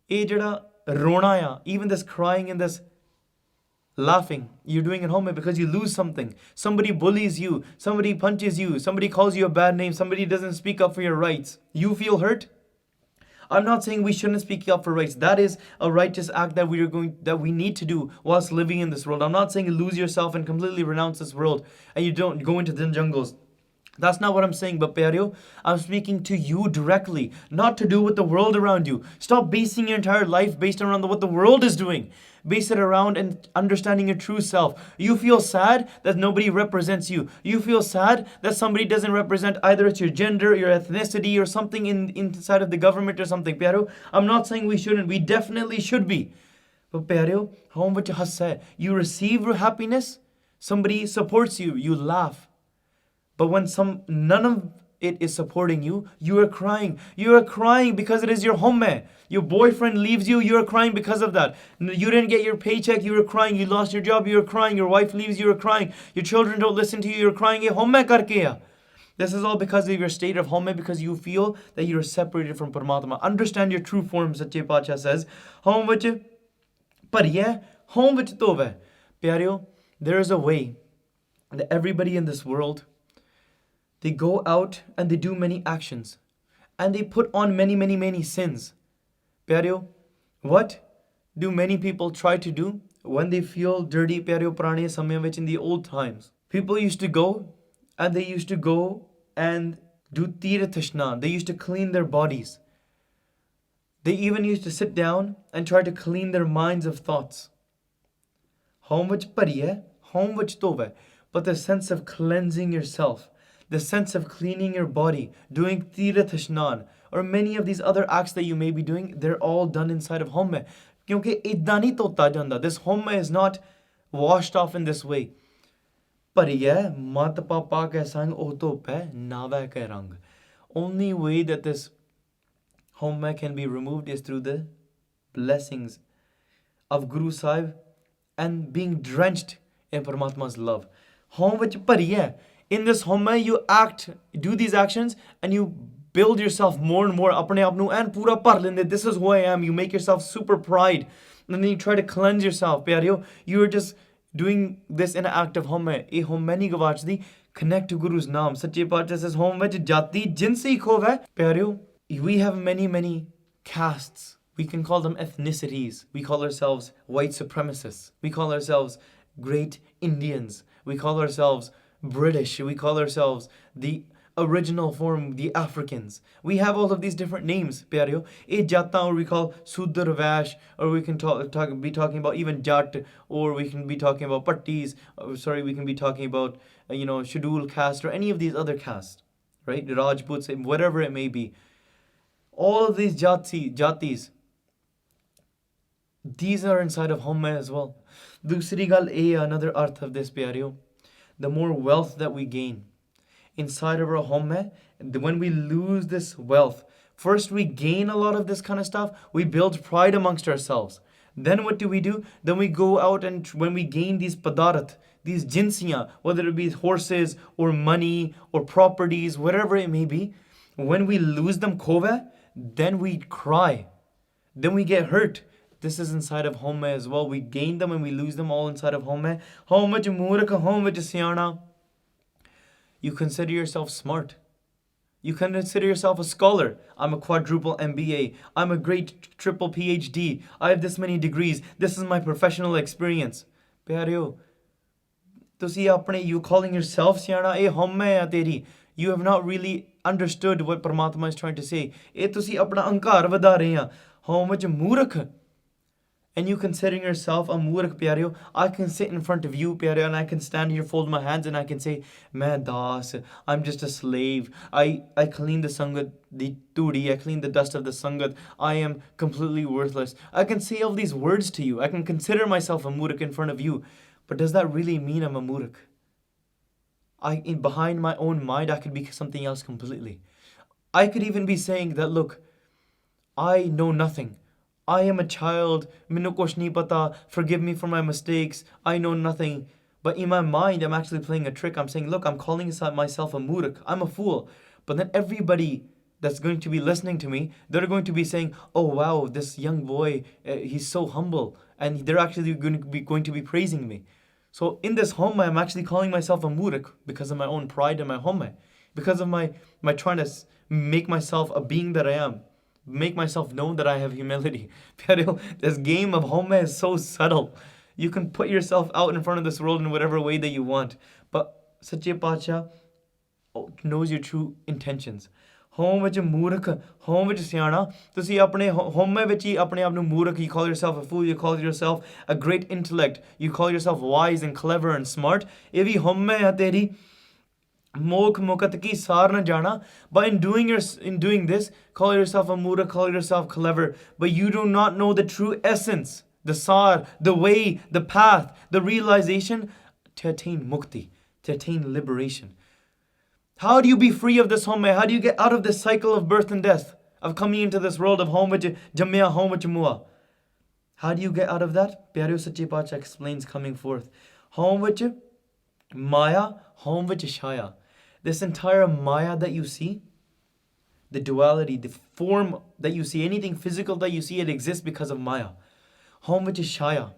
eh jada Ronaya, even this crying and this laughing, you're doing it Haumai because you lose something. Somebody bullies you, somebody punches you, somebody calls you a bad name, somebody doesn't speak up for your rights. You feel hurt. I'm not saying we shouldn't speak up for rights. That is a righteous act that we need to do whilst living in this world. I'm not saying you lose yourself and completely renounce this world and you don't go into the jungles. That's not what I'm saying, but pyareo, I'm speaking to you directly, not to do with the world around you. Stop basing your entire life based around what the world is doing. Base it around and understanding your true self. You feel sad that nobody represents you. You feel sad that somebody doesn't represent either it's your gender, your ethnicity, or something inside of the government or something. Pyareo, I'm not saying we shouldn't. We definitely should be. But pyareo, home vich hasse, you receive happiness, somebody supports you, you laugh. But when none of it is supporting you, you are crying. You are crying because it is your Haumai. Your boyfriend leaves you, you are crying because of that. You didn't get your paycheck, you are crying. You lost your job, you are crying. Your wife leaves you, you are crying. Your children don't listen to you, you are crying. Ye Haumai karke hai. This is all because of your state of Haumai, because you feel that you are separated from Paramatma. Understand your true form, Sache Paatshah says. Home vich pariye, home vich tove. Pyareo, there is a way that everybody in this world, they go out and they do many actions. And they put on many, many, many sins. Pyareo, what do many people try to do when they feel dirty? Pyareo, Purane Samay vich, in the old times, people used to go and do Tirth Ishnan. They used to clean their bodies. They even used to sit down and try to clean their minds of thoughts. Home vich pariye, home vich tove. But the sense of cleansing yourself, the sense of cleaning your body, doing Tirth Ishnan, or many of these other acts that you may be doing, they're all done inside of Haumai. Kyunki idda nahi tota janda. This Haumai is not washed off in this way. Pariye mat papa ke sang oto pe nava ke rang. Only way that this Haumai can be removed is through the blessings of Guru Sahib and being drenched in Paramatma's love. Home vich pariye. In this Haumai, you do these actions, and you build yourself more and more. Apne apnu and pura par lende. This is who I am. You make yourself super pride. And then you try to cleanse yourself. Pyareo, you are just doing this in an act of Haumai. E Haumai nahi gawachdi. Connect to Guru's Naam. Sache Paatshah says, home vich jati jinsi khove. Pyareo, we have many, many castes. We can call them ethnicities. We call ourselves white supremacists. We call ourselves great Indians. We call ourselves British, we call ourselves the original form, the Africans. We have all of these different names, pyareo. A Jata, or we call Sudar Vash, or we can be talking about even Jat, or we can be talking about Pattis, we can be talking about, schedule caste, or any of these other castes, right? Rajputs, whatever it may be. All of these jatis, these are inside of Haumai as well. Dusri gal another arth of this, pyareo. The more wealth that we gain inside of our Haumai, when we lose this wealth, first we gain a lot of this kind of stuff, we build pride amongst ourselves. Then what do? Then we go out, and when we gain these padarat, these jinsiya, whether it be horses or money or properties, whatever it may be, when we lose them khove, then we cry. Then we get hurt. This is inside of Haumai as well. We gain them and we lose them all inside of Haumai. How much muraka, how much siyana. You consider yourself smart. You consider yourself a scholar. I'm a quadruple MBA. I'm a great triple PhD. I have this many degrees. This is my professional experience. Pyareo, you calling yourself siyana, Haumai teri. You have not really understood what Paramatma is trying to say. Tusi apna Angad vada rahe ha. How much muraka. And you considering yourself a murkh, pyareo. I can sit in front of you, pyareo, and I can stand here, fold my hands, and I can say, Main das, I'm just a slave. I clean the sangat, the tudi, I clean the dust of the sangat. I am completely worthless. I can say all these words to you. I can consider myself a murkh in front of you. But does that really mean I'm a murkh? Behind my own mind, I could be something else completely. I could even be saying that, look, I know nothing. I am a child, mainu kuch nahi pata, forgive me for my mistakes, I know nothing. But in my mind, I'm actually playing a trick. I'm saying, look, I'm calling myself a murkh, I'm a fool. But then everybody that's going to be listening to me, they're going to be saying, oh wow, this young boy, he's so humble. And they're actually going to be praising me. So in this Haumai, I'm actually calling myself a murkh because of my own pride in my Haumai. Because of my trying to make myself a being that I am. Make myself known that I have humility. This game of Haumai is so subtle. You can put yourself out in front of this world in whatever way that you want. But Sache Pacha knows your true intentions. Home ਵਿੱਚ ਮੂਰਖ, home ਵਿੱਚ ਸਿਆਣਾ. ਤੁਸੀਂ ਆਪਣੇ Haumai ਵਿੱਚ ਹੀ ਆਪਣੇ ਆਪ ਨੂੰ ਮੂਰਖ, you call yourself a fool, you call yourself a great intellect, you call yourself wise and clever and smart. ਇਹ ਵੀ Haumai ਹੈ ਤੇਰੀ. Mokh mokat ki sar na jana. But in doing this, call yourself a mura, call yourself clever, but you do not know the true essence, the sar, the way, the path, the realization to attain mukti, to attain liberation. How do you be free of this Haumai? How do you get out of this cycle of birth and death, of coming into this world of Haumai jamia, Haumai mua? How do you get out of that? Pyareo Sache Pacha explains coming forth. Haumai maya, Haumai shaya. This entire maya that you see, the duality, the form that you see, anything physical that you see, it exists because of maya. Haumai shaya.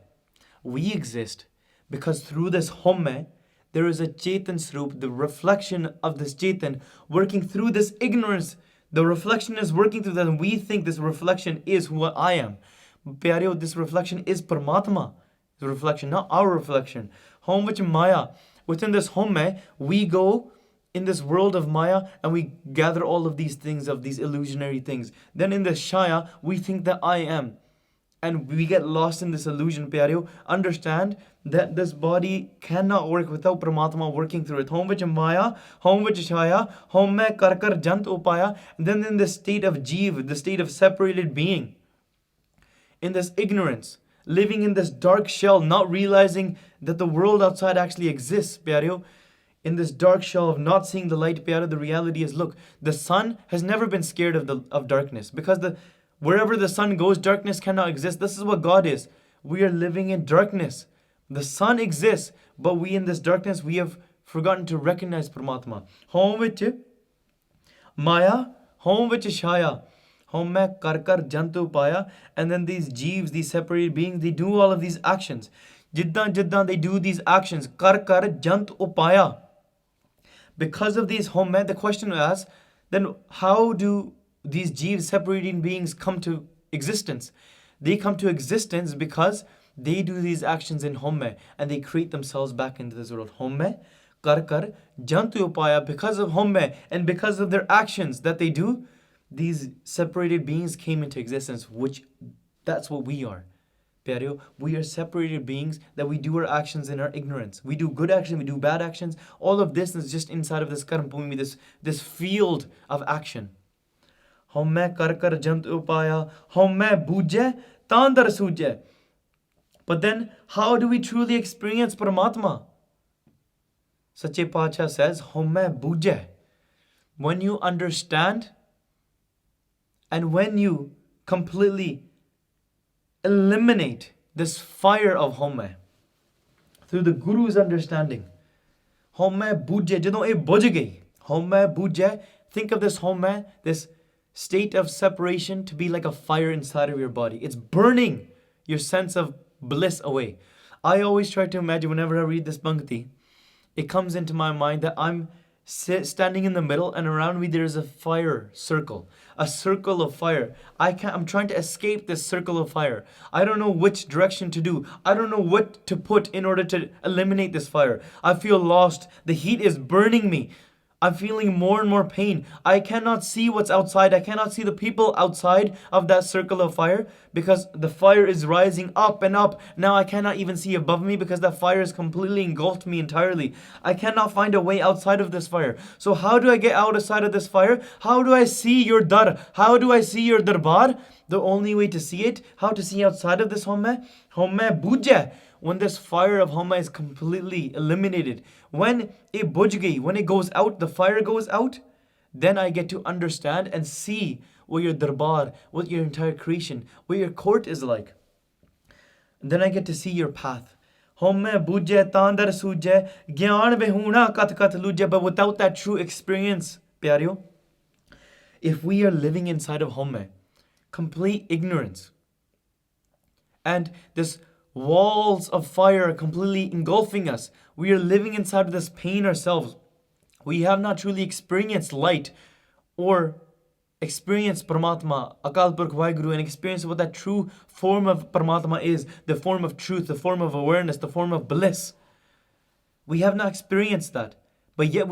We exist because through this Haumai, there is a Chetan Sroop, the reflection of this Chetan, working through this ignorance. The reflection is working through that, and we think this reflection is who I am. Pyareo, this reflection is Paramatma. The reflection, not our reflection. Haumai maya. Within this Haumai, we go in this world of maya and we gather all of these things, of these illusionary things. Then in this shaya, we think that I am. And we get lost in this illusion, pyareo. Understand that this body cannot work without Paramatma working through it. Haumai maya, Haumai shaya, Haumai kar jant upaya. And then in the state of jeev, the state of separated being, in this ignorance, living in this dark shell, not realizing that the world outside actually exists, pyareo. In this dark shell of not seeing the light, pyareo, the reality is, look, the sun has never been scared of darkness, because wherever the sun goes, darkness cannot exist. This is what God is. We are living in darkness. The sun exists, but we in this darkness, we have forgotten to recognize Paramatma. Haumai maya, Haumai shaya. Haumai kar jantu paya. And then these jeeves, these separated beings, they do all of these actions. Jiddan they do these actions. Kar jant upaya. Because of these Haumai, the question was, then how do these jeeves, separating beings, come to existence? They come to existence because they do these actions in Haumai and they create themselves back into this world. Haumai kar kar jantu upaya, because of Haumai and because of their actions that they do, these separated beings came into existence, which that's what we are. Pyareo, we are separated beings that we do our actions in our ignorance. We do good actions, we do bad actions. All of this is just inside of this karm bhumi, this field of action. Haumai kar kar jant upaya, haumai bujhe tandar sujhe. But then, how do we truly experience Paramatma? Sache Pacha says, Haumai bujhe. When you understand and when you completely eliminate this fire of Haumai through the Guru's understanding. Haumai bujhe, jadon eh bujh gayi. Haumai bujhe, think of this Haumai, this state of separation, to be like a fire inside of your body. It's burning your sense of bliss away. I always try to imagine, whenever I read this Bhakti, it comes into my mind that I'm standing in the middle, and around me there is a fire circle, a circle of fire. I'm trying to escape this circle of fire. I don't know which direction to do. I don't know what to put in order to eliminate this fire. I feel lost. The heat is burning me. I'm feeling more and more pain. I cannot see what's outside. I cannot see the people outside of that circle of fire because the fire is rising up and up. Now I cannot even see above me because that fire has completely engulfed me entirely. I cannot find a way outside of this fire. So how do I get outside of this fire? How do I see your dar? How do I see your darbar? The only way to see it, how to see outside of this Haumai? Haumai bujhe. When this fire of Haumai is completely eliminated, when it bujh gayi, when it goes out, the fire goes out, then I get to understand and see what your darbar, what your entire creation, what your court is like. And then I get to see your path. Haumai bujhe tandar sujhe, gyan vehuna kath kath lujhe. But without that true experience, pyareo, if we are living inside of Haumai, complete ignorance, and this walls of fire are completely engulfing us, we are living inside of this pain ourselves. We have not truly experienced light or experienced Paramatma, Akal Purkh Vaheguru, and experienced what that true form of Paramatma is, the form of truth, the form of awareness, the form of bliss. We have not experienced that. But yet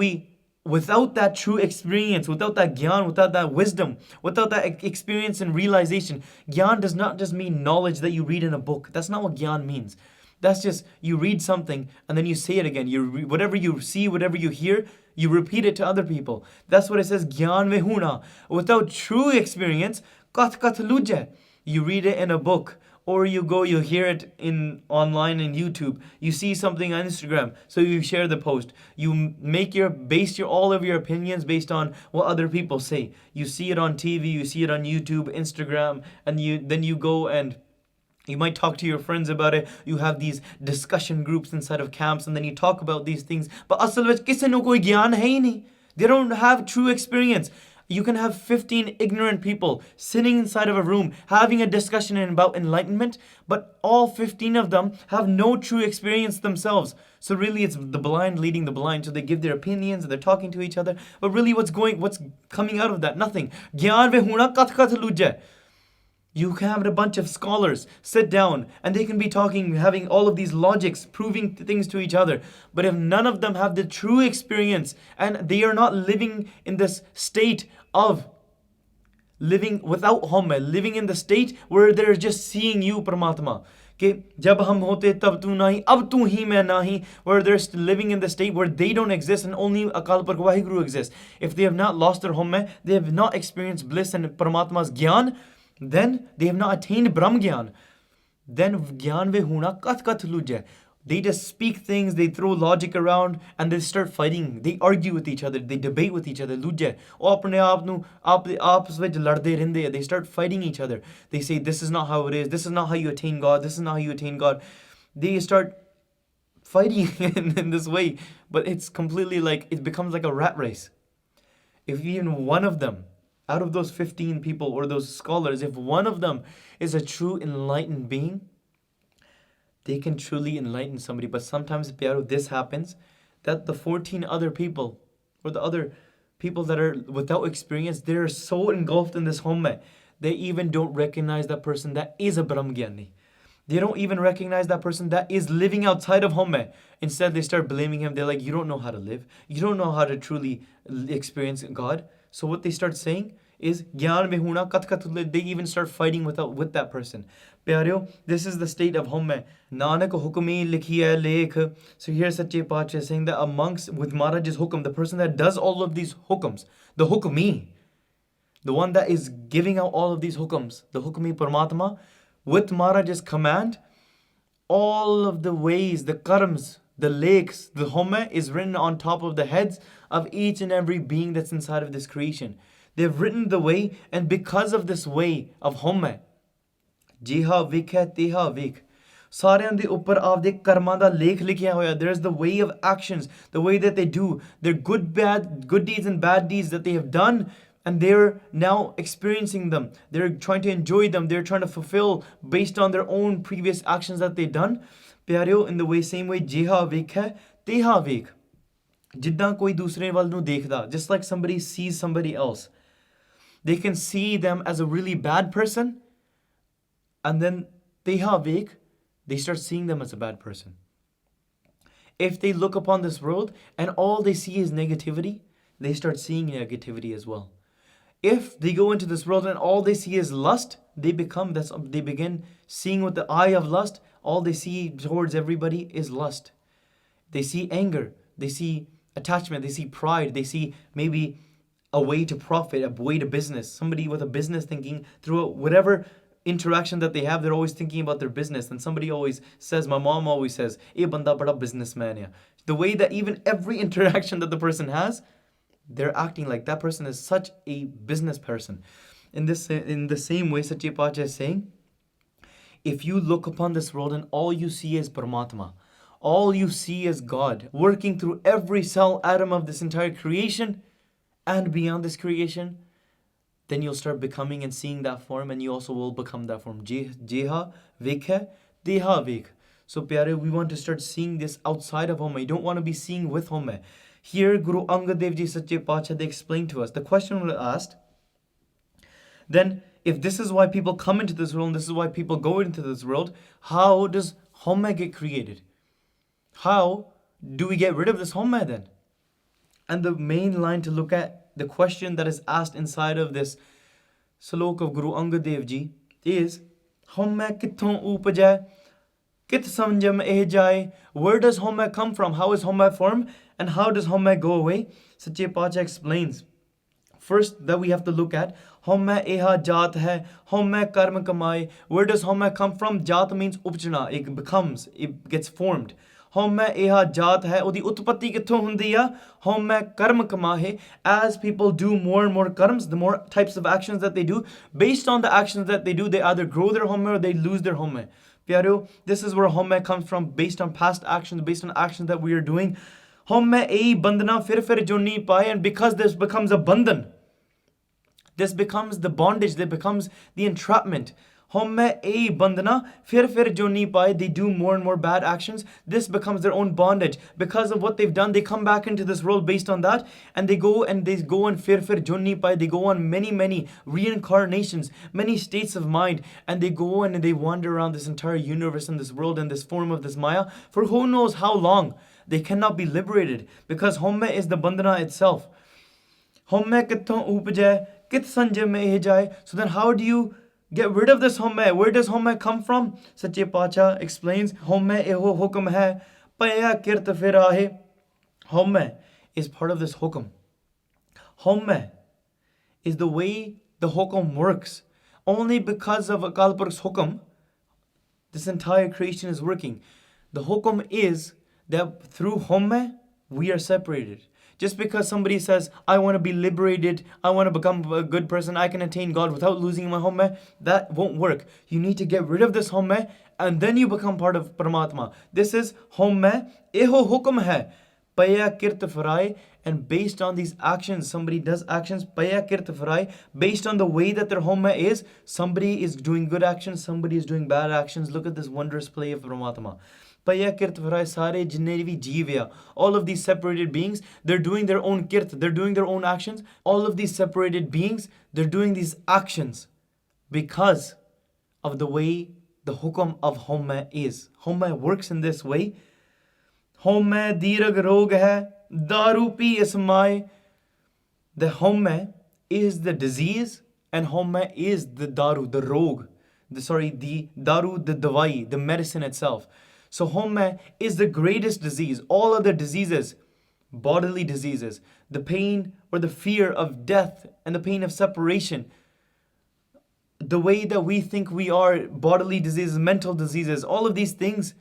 without that true experience, without that gyan, without that wisdom, without that experience and realization, gyan does not just mean knowledge that you read in a book. That's not what gyan means. That's just you read something and then you say it again. Whatever you see, whatever you hear, you repeat it to other people. That's what it says, gyan vehuna. Without true experience, kath kath lujhe. You read it in a book, or you hear it online in YouTube. You see something on Instagram, so you share the post. You base all of your opinions based on what other people say. You see it on TV, you see it on YouTube, Instagram, and then you go and you might talk to your friends about it. You have these discussion groups inside of camps, and then you talk about these things. But asal vich kisi nu koi gyan hai hi nahi. They don't have true experience. You can have 15 ignorant people sitting inside of a room having a discussion about enlightenment, but all 15 of them have no true experience themselves. So really it's the blind leading the blind. So they give their opinions and they're talking to each other. But really what's coming out of that? Nothing. Gyan vehuna kath kath lujhe. You can have a bunch of scholars sit down and they can be talking, having all of these logics, proving things to each other. But if none of them have the true experience and they are not living in this state of living without Haumai, living in the state where they're just seeing you, Paramatma. कि जब हम होते तब तू नहीं, अब तू ही मैं नहीं, where they're living in the state where they don't exist and only Akal Purkh Vaheguru exists. If they have not lost their Haumai, they have not experienced bliss and Paramatma's gyan, then they have not attained Brahm Gyan. Then Gyan Vehuna Kath Kath Lujhe. They just speak things, they throw logic around and they start fighting. They argue with each other, they debate with each other. Lujhe. They start fighting each other. They say, this is not how it is, this is not how you attain God, this is not how you attain God. They start fighting in this way. But it's completely it becomes like a rat race. If even one of them, out of those 15 people or those scholars, if one of them is a true enlightened being, they can truly enlighten somebody. But sometimes, pyaro, this happens, that the 14 other people, or the other people that are without experience, they're so engulfed in this Haumai, they even don't recognize that person that is a Brahmgyani. They don't even recognize that person that is living outside of Haumai. Instead, they start blaming him. They're like, you don't know how to live. You don't know how to truly experience God. So what they start saying is, Gyan mein huna kat kat, they even start fighting with that person. Pyareo, this is the state of Haumai. Nanak hukmi likhiya lekh. So here Sache Pacha is saying that amongst, with Maharaj's hukum, the person that does all of these hukums, the hukmi, the one that is giving out all of these hukums, the hukmi Paramatma, with Maharaj's command, all of the ways, the karms, the lakes, the Haumai is written on top of the heads of each and every being that's inside of this creation. They've written the way, and because of this way of Haumai, Jiha vik hai, teha vik. ਸਾਰਿਆਂ ਦੇ ਉੱਪਰ ਆਪਦੇ ਕਰਮਾਂ ਦਾ ਲੇਖ ਲਿਖਿਆ ਹੋਇਆ. There is the way of actions, the way that they do, their good deeds and bad deeds that they have done, and they're now experiencing them. They're trying to enjoy them. They're trying to fulfill based on their own previous actions that they've done. ਪਿਆਰਿਓ, in the way, same way, ਜਿਹਾ ਵੇਖ ਹੈ ਤੇਹਾ ਵੇਖ. ਜਿੱਦਾਂ ਕੋਈ ਦੂਸਰੇ ਵੱਲ ਨੂੰ ਦੇਖਦਾ, just like somebody sees somebody else, they can see them as a really bad person, and then teha ਵੇਖ, they start seeing them as a bad person. If they look upon this world and all they see is negativity, they start seeing negativity as well. If they go into this world and all they see is lust, they begin seeing with the eye of lust. All they see towards everybody is lust. They see anger, they see attachment, they see pride, they see maybe a way to profit, a way to business. Somebody with a business thinking through whatever interaction that they have, they're always thinking about their business. And somebody always says, my mom always says, "Eh banda bada businessman hai." The way that even every interaction that the person has, they're acting like that person is such a business person. In the same way, Sache Pacha is saying, if you look upon this world and all you see is Paramatma, all you see is God working through every cell atom of this entire creation and beyond this creation, then you'll start becoming and seeing that form, and you also will become that form. Jeha vekha deha vek. So pyare, we want to start seeing this outside of Haumai. You don't want to be seeing with Haumai. Here, Guru Angad Dev Ji Sache Pacha, they explained to us. The question was asked, then if this is why people come into this world, and this is why people go into this world, how does Haumai get created? How do we get rid of this Haumai then? And the main line to look at, the question that is asked inside of this slok of Guru Angad Dev Ji is, Haumai kithon upajai, kith samjam eh jai. Where does Haumai come from? How is Haumai formed? And how does Haumai go away? Sache Pacha explains. First, that we have to look at, Haumai eha jaat hai, Haumai karma kamai. Where does Haumai come from? Jaat means upjana, it gets formed. Haumai eha jaat hai, odi utpatti kithon hundi ya? Haumai karma kamahe. As people do more and more karms, the more types of actions that they do, based on the actions that they do, they either grow their Haumai or they lose their Haumai. Pyareo, this is where Haumai comes from, based on past actions, based on actions that we are doing. Haumai ei bandana fir jonni paye, and because this becomes a bandhan, this becomes the bondage, that becomes the entrapment. Haumai ei bandana fir jonni paye, they do more and more bad actions. This becomes their own bondage. Because of what they've done, they come back into this world based on that, and they go on fir jonni paye, they go on many reincarnations, many states of mind, and they go on and they wander around this entire universe and this world in this form of this Maya for who knows how long. They cannot be liberated, because Haumai is the bandhana itself. Haumai kithon upajai, kith sanjay mein eh jai. So then how do you get rid of this Haumai? Where does Haumai come from? Sache Pacha explains, Haumai eho hukum hai, paya kirt firahe. Haumai is part of this hukum. Haumai is the way the hukum works. Only because of Akal Purukh's hukum, this entire creation is working. The hukum is that through Haumai, we are separated. Just because somebody says, I want to be liberated, I want to become a good person, I can attain God without losing my Haumai, that won't work. You need to get rid of this Haumai, and then you become part of Paramatma. This is Haumai, eho hukum hai, paya kirt farai. And based on these actions, somebody does actions, paya kirt farai, based on the way that their Haumai is, somebody is doing good actions, somebody is doing bad actions. Look at this wondrous play of Paramatma. Paya kirt farai sare jinne vi jeev. All of these separated beings, they're doing their own kirt, they're doing their own actions. All of these separated beings, they're doing these actions because of the way the hukum of Haumai is. Haumai works in this way. Haumai dirag rog hai, daru pi ismai. The Haumai is the disease, and Haumai is the daru, the rog. The daru, the dawai, the medicine itself. So Haumai is the greatest disease. All other diseases, bodily diseases, the pain or the fear of death and the pain of separation, the way that we think we are, bodily diseases, mental diseases, all of these things,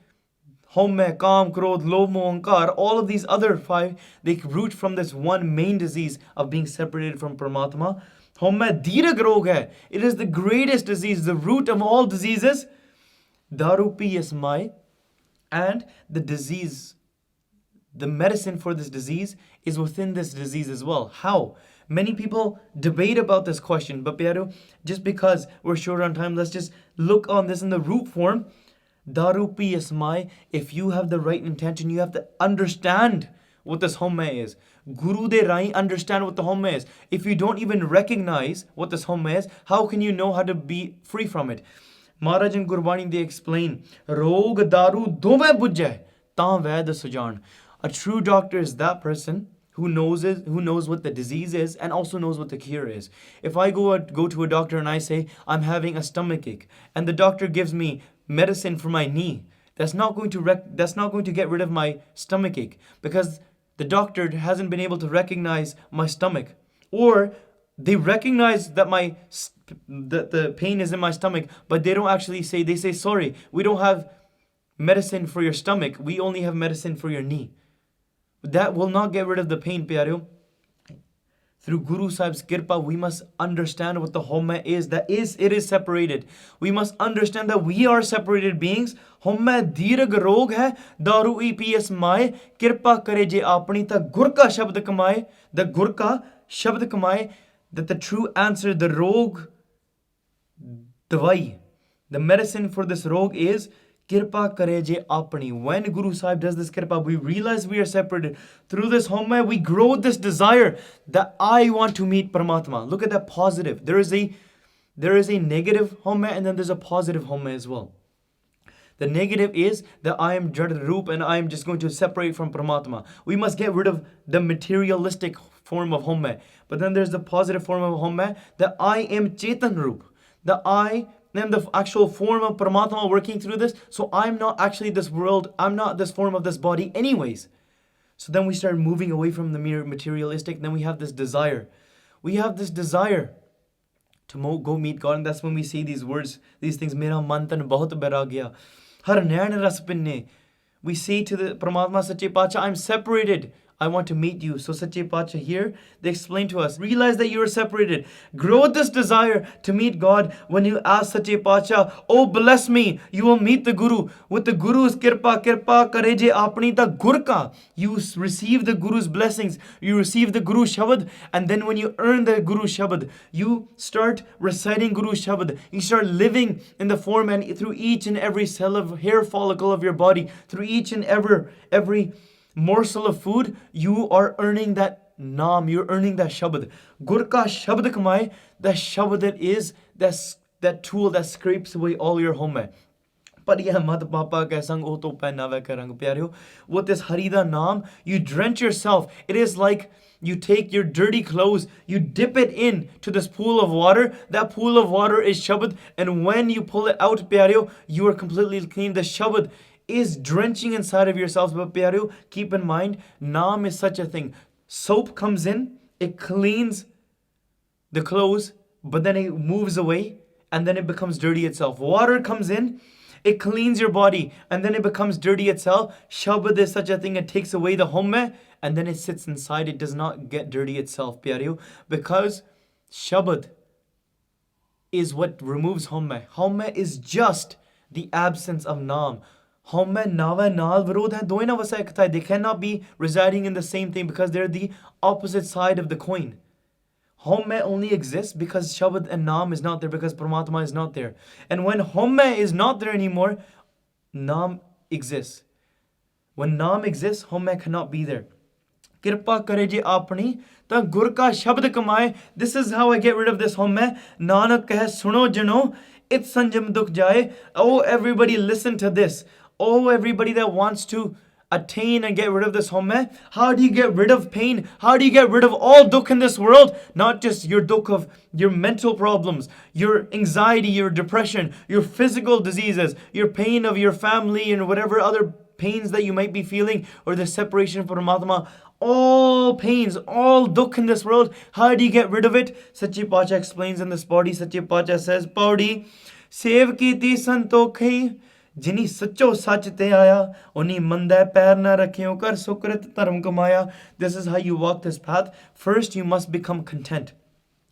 Haumai, Kaam, Krodh, Lobh, Moh, Hankaar, all of these other 5, they root from this one main disease of being separated from Paramatma. Haumai dirag rog hai. It is the greatest disease, the root of all diseases. Daru pi ismai. And the disease, the medicine for this disease is within this disease as well. How? Many people debate about this question, but Pyaro, just because we're short on time, let's just look on this in the root form. Daru pi ismai. If you have the right intention, you have to understand what this Haumai is. Guru de Rai, understand what the Haumai is. If you don't even recognize what this Haumai is, how can you know how to be free from it? Maharaj and Gurbani, they explain, Rog daru dove bujjai, taan vaid sujan. A true doctor is that person who knows what the disease is and also knows what the cure is. If I go to a doctor and I say, I'm having a stomach ache, and the doctor gives me medicine for my knee, that's not going to get rid of my stomach ache, because the doctor hasn't been able to recognize my stomach. Or they recognize that the pain is in my stomach, but they don't actually say, they say, sorry, we don't have medicine for your stomach, we only have medicine for your knee. That will not get rid of the pain, Pyareo. Through Guru Sahib's kirpa, we must understand what the Haumai is. It is separated. We must understand that we are separated beings. Haumai dirag rog hai, daru pi ismai, kirpa kare je apni ta gur ka shabd kamaye. The gur ka shabd kamaye, that the true answer, the rog, dawai, the medicine for this rog is Kirpa kare je apni. When Guru Sahib does this kirpa, we realize we are separated. Through this Haumai, we grow this desire that I want to meet Paramatma. Look at that positive. There is a negative Haumai and then there's a positive Haumai as well. The negative is that I am Jad Roop and I am just going to separate from Paramatma. We must get rid of the materialistic form of Haumai. But then there's the positive form of Haumai, that I am Chetan Roop. That I am the actual form of Paramatma working through this. So I'm not actually this world. I'm not this form of this body anyways. So then we start moving away from the mere materialistic. Then we have this desire. We have this desire to go meet God. And that's when we say these words, these things. Mera man tan bahut bairagya. Har nain ras pinne. We say to the Paramatma, Sache Pacha, I'm separated. I want to meet you. So Sache Pacha here, they explain to us, realize that you are separated. Grow this desire to meet God. When you ask Sache Pacha, oh bless me, you will meet the Guru. With the Guru's kirpa kare je apni ta gur ka. You receive the Guru's blessings. You receive the Guru Shabad. And then when you earn the Guru Shabad, you start reciting Guru Shabad. You start living in the form and through each and every cell of hair follicle of your body, through each and every morsel of food, you are earning that Naam, you're earning that Shabad. Gur ka Shabad kamaye, that Shabad that is that tool that scrapes away all your Haumai. But yeah, mat papa ke sang o to pehnave ke rang pyareo. With this Harida Naam, you drench yourself. It is like you take your dirty clothes, you dip it in to this pool of water. That pool of water is Shabad, and when you pull it out, pyareo, you are completely clean. The Shabad is drenching inside of yourselves. But pyareo, keep in mind, Naam is such a thing. Soap comes in, it cleans the clothes, but then it moves away and then it becomes dirty itself. Water comes in, it cleans your body and then it becomes dirty itself. Shabad is such a thing, it takes away the Haumai and then it sits inside. It does not get dirty itself, pyareo, because Shabad is what removes Haumai. Haumai is just the absence of Naam. Haumai nava naal varod hai, doina vasa ek thai. They cannot be residing in the same thing because they're the opposite side of the coin. Haumai only exists because Shabad and Naam is not there, because Paramatma is not there. And when Haumai is not there anymore, Naam exists. When Naam exists, Haumai cannot be there. Kirpa kare je apni ta gur ka shabd kamaye. This is how I get rid of this Haumai. Nanak kahe suno jano, it sanjam dukh jaye. Oh, everybody listen to this. Oh, everybody that wants to attain and get rid of this Haumai. How do you get rid of pain? How do you get rid of all dukh in this world? Not just your dukh of your mental problems, your anxiety, your depression, your physical diseases, your pain of your family and whatever other pains that you might be feeling, or the separation from Paramatma. All pains, all dukh in this world. How do you get rid of it? Sachi Pacha explains in this body. Sachi Pacha says, Paudi, Sev kiti santokhi. जिनी सच्चो सच ते आया उन्हीं मंदा पैर ना रखियो कर सुकृत धर्म कमाया. This is how you walk this path. First, you must become content.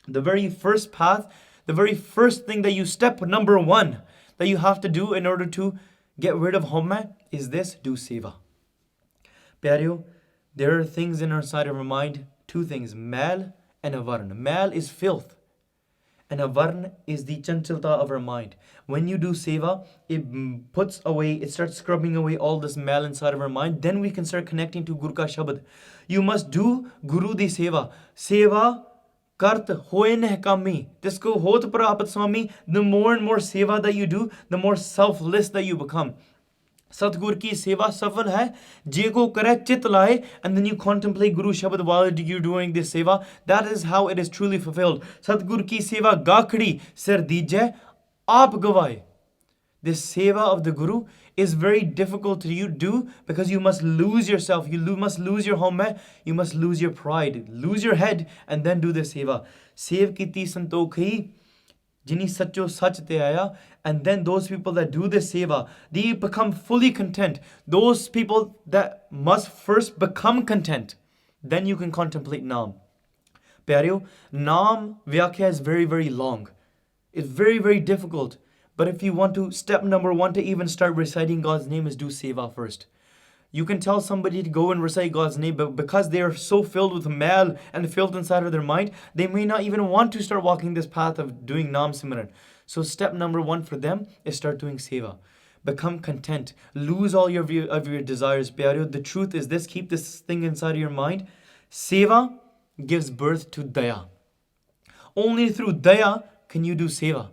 The very first path, the very first thing that you, step number one, that you have to do in order to get rid of Haumai is this: do seva. Pyareo, there are things in our side of our mind, two things, mal and avarn. Mal is filth, and avarn is the chanchalta of our mind. When you do seva, it puts away, it starts scrubbing away all this mal inside of our mind. Then we can start connecting to Guru ka Shabad. You must do Guru di seva. Seva kart hoye neh kami. Disko hot prapat swami. The more and more seva that you do, the more selfless that you become. Satgur ki seva safal hai, je ko kare chit laye, and then you contemplate Guru Shabad while you're doing this seva. That is how it is truly fulfilled. Satgur ki seva gakhdi sir dijay, aap gavaye. This seva of the Guru is very difficult to you do because you must lose yourself. You must lose your Haumai. You must lose your pride. Lose your head and then do the seva. Sev kiti santokhi. Jini sacho sach te aaya. And then those people that do this seva, they become fully content. Those people that must first become content. Then you can contemplate Naam. Pyareo, Naam Vyakhya is very, very long. It's very, very difficult. But if you want to, step number one to even start reciting God's name is do seva first. You can tell somebody to go and recite God's name, but because they are so filled with mal and filth inside of their mind, they may not even want to start walking this path of doing Naam Simran. So step number one for them is start doing seva. Become content. Lose all of your desires. Pyareo, the truth is this, keep this thing inside of your mind. Seva gives birth to daya. Only through daya can you do seva.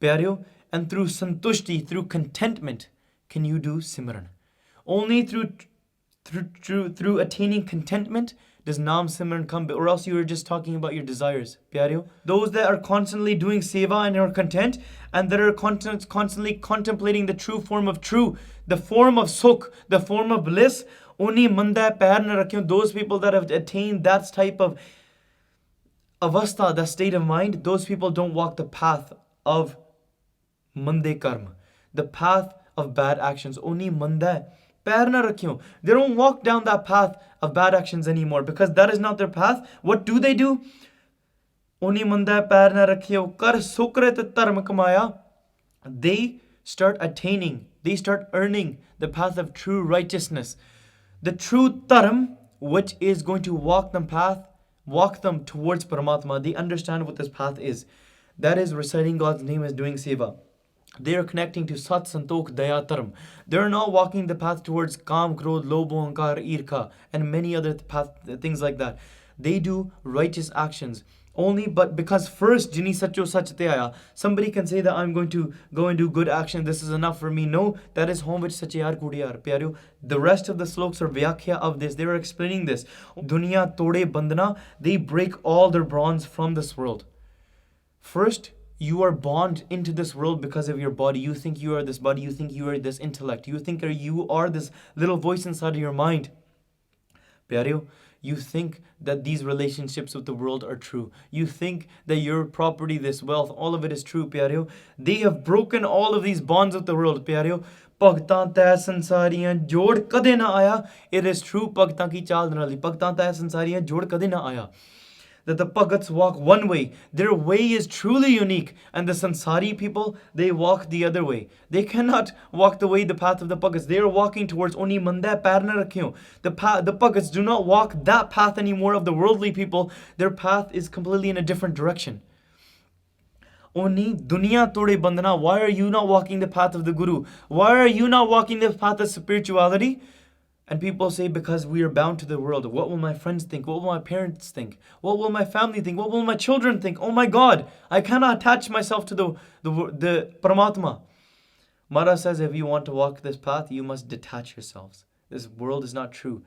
Pyareo, and through santushti, through contentment, can you do simran. Only through attaining contentment does Naam Simran come, or else you are just talking about your desires. Pyareo, those that are constantly doing seva and are content, and that are constantly contemplating the true form of true, the form of sukh, the form of bliss, uni manda pair na rakhiyo. Those people that have attained that type of avastha, that state of mind, those people don't walk the path of mande karma, the path of bad actions. Oni manda pair na rakhiyo. They don't walk down that path of bad actions anymore because that is not their path. What do? Oni manda pair na rakhiyo kar sukrit dharm kamaya. They start attaining, they start earning the path of true righteousness, the true dharm, which is going to walk them towards Paramatma. They understand what this path is. That is reciting God's name, is doing seva. They are connecting to Sat Santokh Daya Dharm. They are not walking the path towards Kam, Krodh, Lobh, Hankar, Irkha, and many other things like that. They do righteous actions. Only, but because first, Jini Sacho Sach Te Aaya, somebody can say that I'm going to go and do good action, this is enough for me. No, that is home which Sachayar Kudiyar. Pyareo, the rest of the sloks are Vyakhya of this. They are explaining this. Duniya Tode Bandhana, they break all their bonds from this world. First, you are bound into this world because of your body. You think you are this body. You think you are this intellect. You think you are this little voice inside of your mind. Pyareo, you think that these relationships with the world are true. You think that your property, this wealth, all of it is true, Pyareo. They have broken all of these bonds with the world, Pyareo. Bhagtan tੈ sansariyan jod kade na aaya. It is true, Bhagtan ki chal nali. Bhagtan tੈ sansariyan jod kade na aaya. That the Bhagats walk one way. Their way is truly unique. And the Sansari people, they walk the other way. They cannot walk the path of the Bhagats. They are walking towards Oni Manda Parna Rakhiyo. The Bhagats do not walk that path anymore of the worldly people. Their path is completely in a different direction. Oni Duniya Tode Bandhana. Why are you not walking the path of the Guru? Why are you not walking the path of spirituality? And people say, because we are bound to the world, what will my friends think? What will my parents think? What will my family think? What will my children think? Oh my God, I cannot attach myself to the Paramatma. Mara says, if you want to walk this path, you must detach yourselves. This world is not true.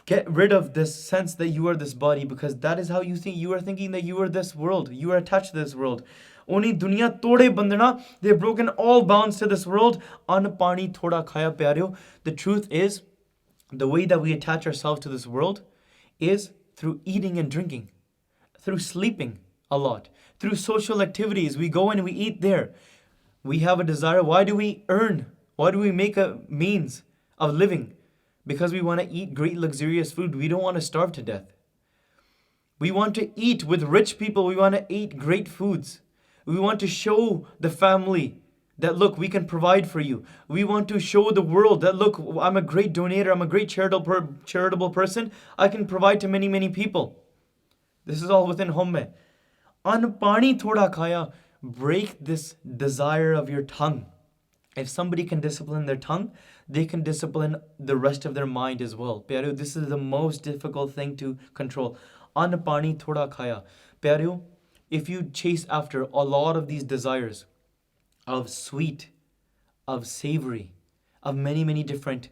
Get rid of this sense that you are this body, because that is how you think. You are thinking that you are this world. You are attached to this world. Only dunya tode bandana. They've broken all bounds to this world. An pani thoda khaya pyareo. The truth is, the way that we attach ourselves to this world is through eating and drinking, through sleeping a lot, through social activities. We go and we eat there. We have a desire. Why do we earn? Why do we make a means of living? Because we want to eat great luxurious food. We don't want to starve to death. We want to eat with rich people. We want to eat great foods. We want to show the family that, look, we can provide for you. We want to show the world that, look, I'm a great donator. I'm a great charitable person. I can provide to many, many people. This is all within Haumai. An pani thoda khaya. Break this desire of your tongue. If somebody can discipline their tongue, they can discipline the rest of their mind as well. Pyareo, this is the most difficult thing to control. An pani thoda khaya. Pyareo, if you chase after a lot of these desires of sweet, of savory, of many, many different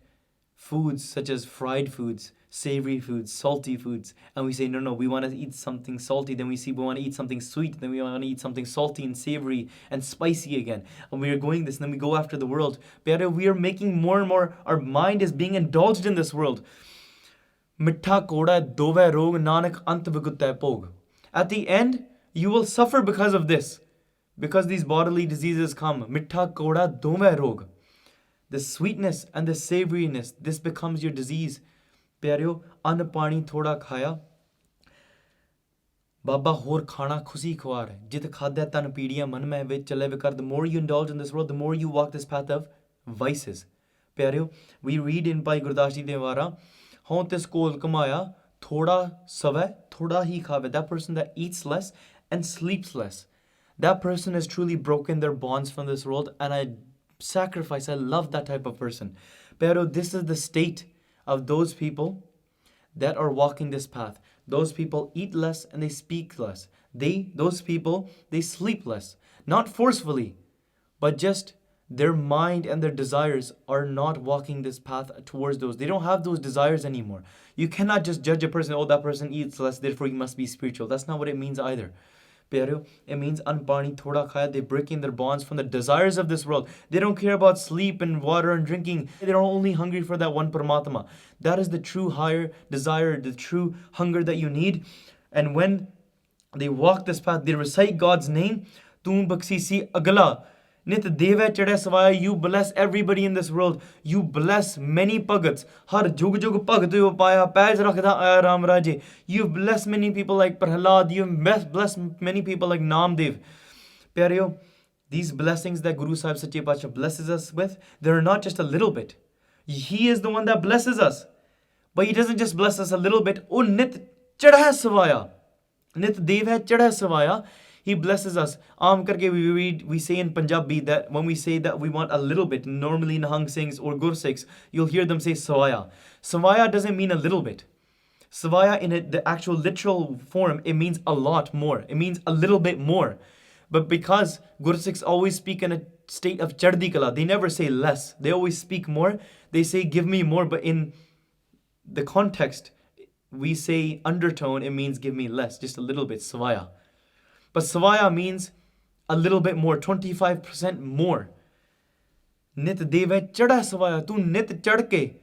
foods, such as fried foods, savory foods, salty foods, and we say, no, we want to eat something salty, then we want to eat something sweet, then we want to eat something salty and savory and spicy again, and we are going this, and then we go after the world. But we are making more and more, our mind is being indulged in this world. Mittha koda dove rog nanak ant vigutta pog. At the end, you will suffer because of this, because these bodily diseases come. Mittha koda dove rog. The sweetness and the savoriness, this becomes your disease. Pyareo, an pani thoda khaya. Baba hor khana khusi khwar. Jit khadya tan pidiya man mein vich chale vikar. The more you indulge in this world, the more you walk this path of vices. Pyareo, we read in Bhai Gurdas Ji Devara, Haun tis kol kamaya, thoda savai, thoda hi khave. That person that eats less and sleeps less. That person has truly broken their bonds from this world, and I love that type of person. Pero this is the state of those people that are walking this path. Those people eat less and they speak less. Those people, they sleep less. Not forcefully, but just their mind and their desires are not walking this path towards those. They don't have those desires anymore. You cannot just judge a person, oh, that person eats less, therefore he must be spiritual. That's not what it means either. It means anpani thoda khaya. They're breaking their bonds from the desires of this world. They don't care about sleep and water and drinking. They're only hungry for that one Paramatma. That is the true higher desire, the true hunger that you need. And when they walk this path, they recite God's name. Tum baksisi agla. Nit deva chade savaya. You bless everybody in this world. You bless many Bhagats. Har jug jug bhagat upaya paj rakhda aya Ram Raje. You've blessed many people like Prehlaad. You've blessed many people like Namdev. Pyareo, these blessings that Guru Sahib Sache Pacha blesses us with, they're not just a little bit. He is the one that blesses us. But he doesn't just bless us a little bit. Oh, nit chadha savaya. Nit dev hai chadha savaya. He blesses us. Aam karke we say in Punjabi that when we say that we want a little bit, normally in Hang Singhs or Gursikhs, you'll hear them say Savaya. Savaya doesn't mean a little bit. Savaya in the actual literal form, it means a lot more. It means a little bit more. But because Gursikhs always speak in a state of Chardi Kala, they never say less. They always speak more. They say give me more. But in the context, we say undertone, it means give me less, just a little bit, Savaya. But Savaya means a little bit more, 25% more. Nit deva chada Savaya, tu nit chadke.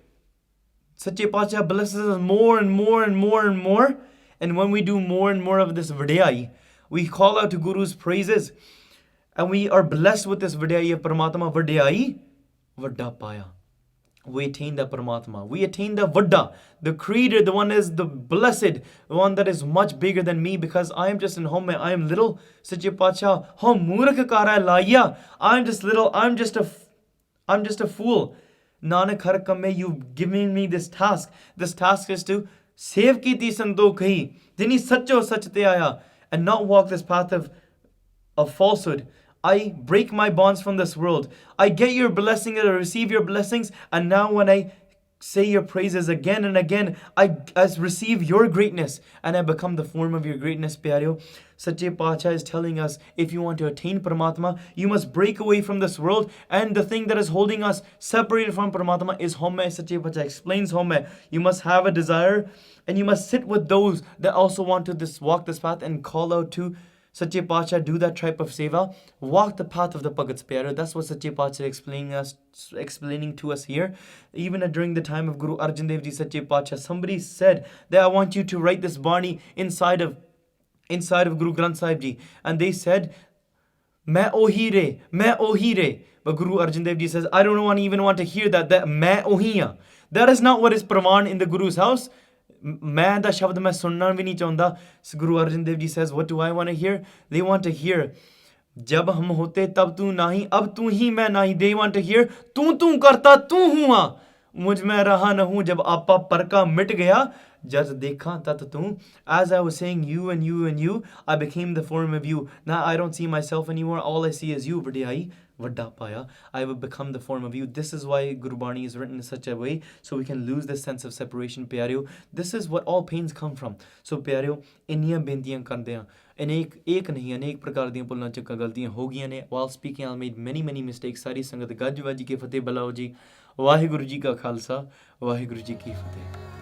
Sache Pacha blesses us more and more and more and more. And when we do more and more of this Vidhiya, we call out to Guru's praises. And we are blessed with this Vidhiya Paramatma Vidhiya, Vadda Paya. We attain the Paramatma. We attain the Vadda, the Creator, the one is the blessed, the one that is much bigger than me, because I am just in Haumai. I am little. Sache Pacha, Hum Murkh Kara Laya. I'm just little. I'm just a fool. Nanak har kame, you've given me this task. This task is to save kiti sando kahi. Dini sacho sach te aaya. And not walk this path of falsehood. I break my bonds from this world. I get your blessing and I receive your blessings. And now when I say your praises again and again. I receive your greatness and I become the form of your greatness. Pyareo, Sache Pacha is telling us, if you want to attain Paramatma, you must break away from this world, and the thing that is holding us separated from Paramatma is Haumai. Sache Pacha explains Haumai. You must have a desire, and you must sit with those that also want to walk this path and call out to Sache Pacha, do that type of seva, walk the path of the Bhagats. Pyare, that's what Sache Pacha is explaining to us here. Even during the time of Guru Arjan Dev Ji, Sache Pacha, somebody said that I want you to write this Bani inside of Guru Granth Sahib Ji, and they said, Main ohi re. But Guru Arjan Dev Ji says, I don't even want to hear that main ohiya. That is not what is praman in the Guru's house. मैं दा शब्द मैं सुनना भी नहीं चाहता. Guru Arjan Dev Ji says, what do I want to hear? They want to hear, जब हम होते तब तू नहीं, अब तू ही मैं नहीं. They want to hear, तू करता तू हुआ, मुझ में रहा न हूँ, जब आपा पर का मिट गया, जब देखा तत तू. As I was saying you and you and you, I became the form of you. Now I don't see myself anymore. All I see is you. Vidhiya, Vadda Paya. I will become the form of you. This is why Gurbani is written in such a way, so we can lose this sense of separation. Pyareo, this is what all pains come from. So Pyareo, inniyan bentiyan karde hain. एक नहीं अनेक प्रकार दी भुल्लां चुक्कां गलतियां हो गईयां ने. While speaking I made many mistakes. सारी संगत गज वज के फतेह बलाओ जी. वाहिगुरु जी का खालसा, वाहिगुरु जी की फतेह.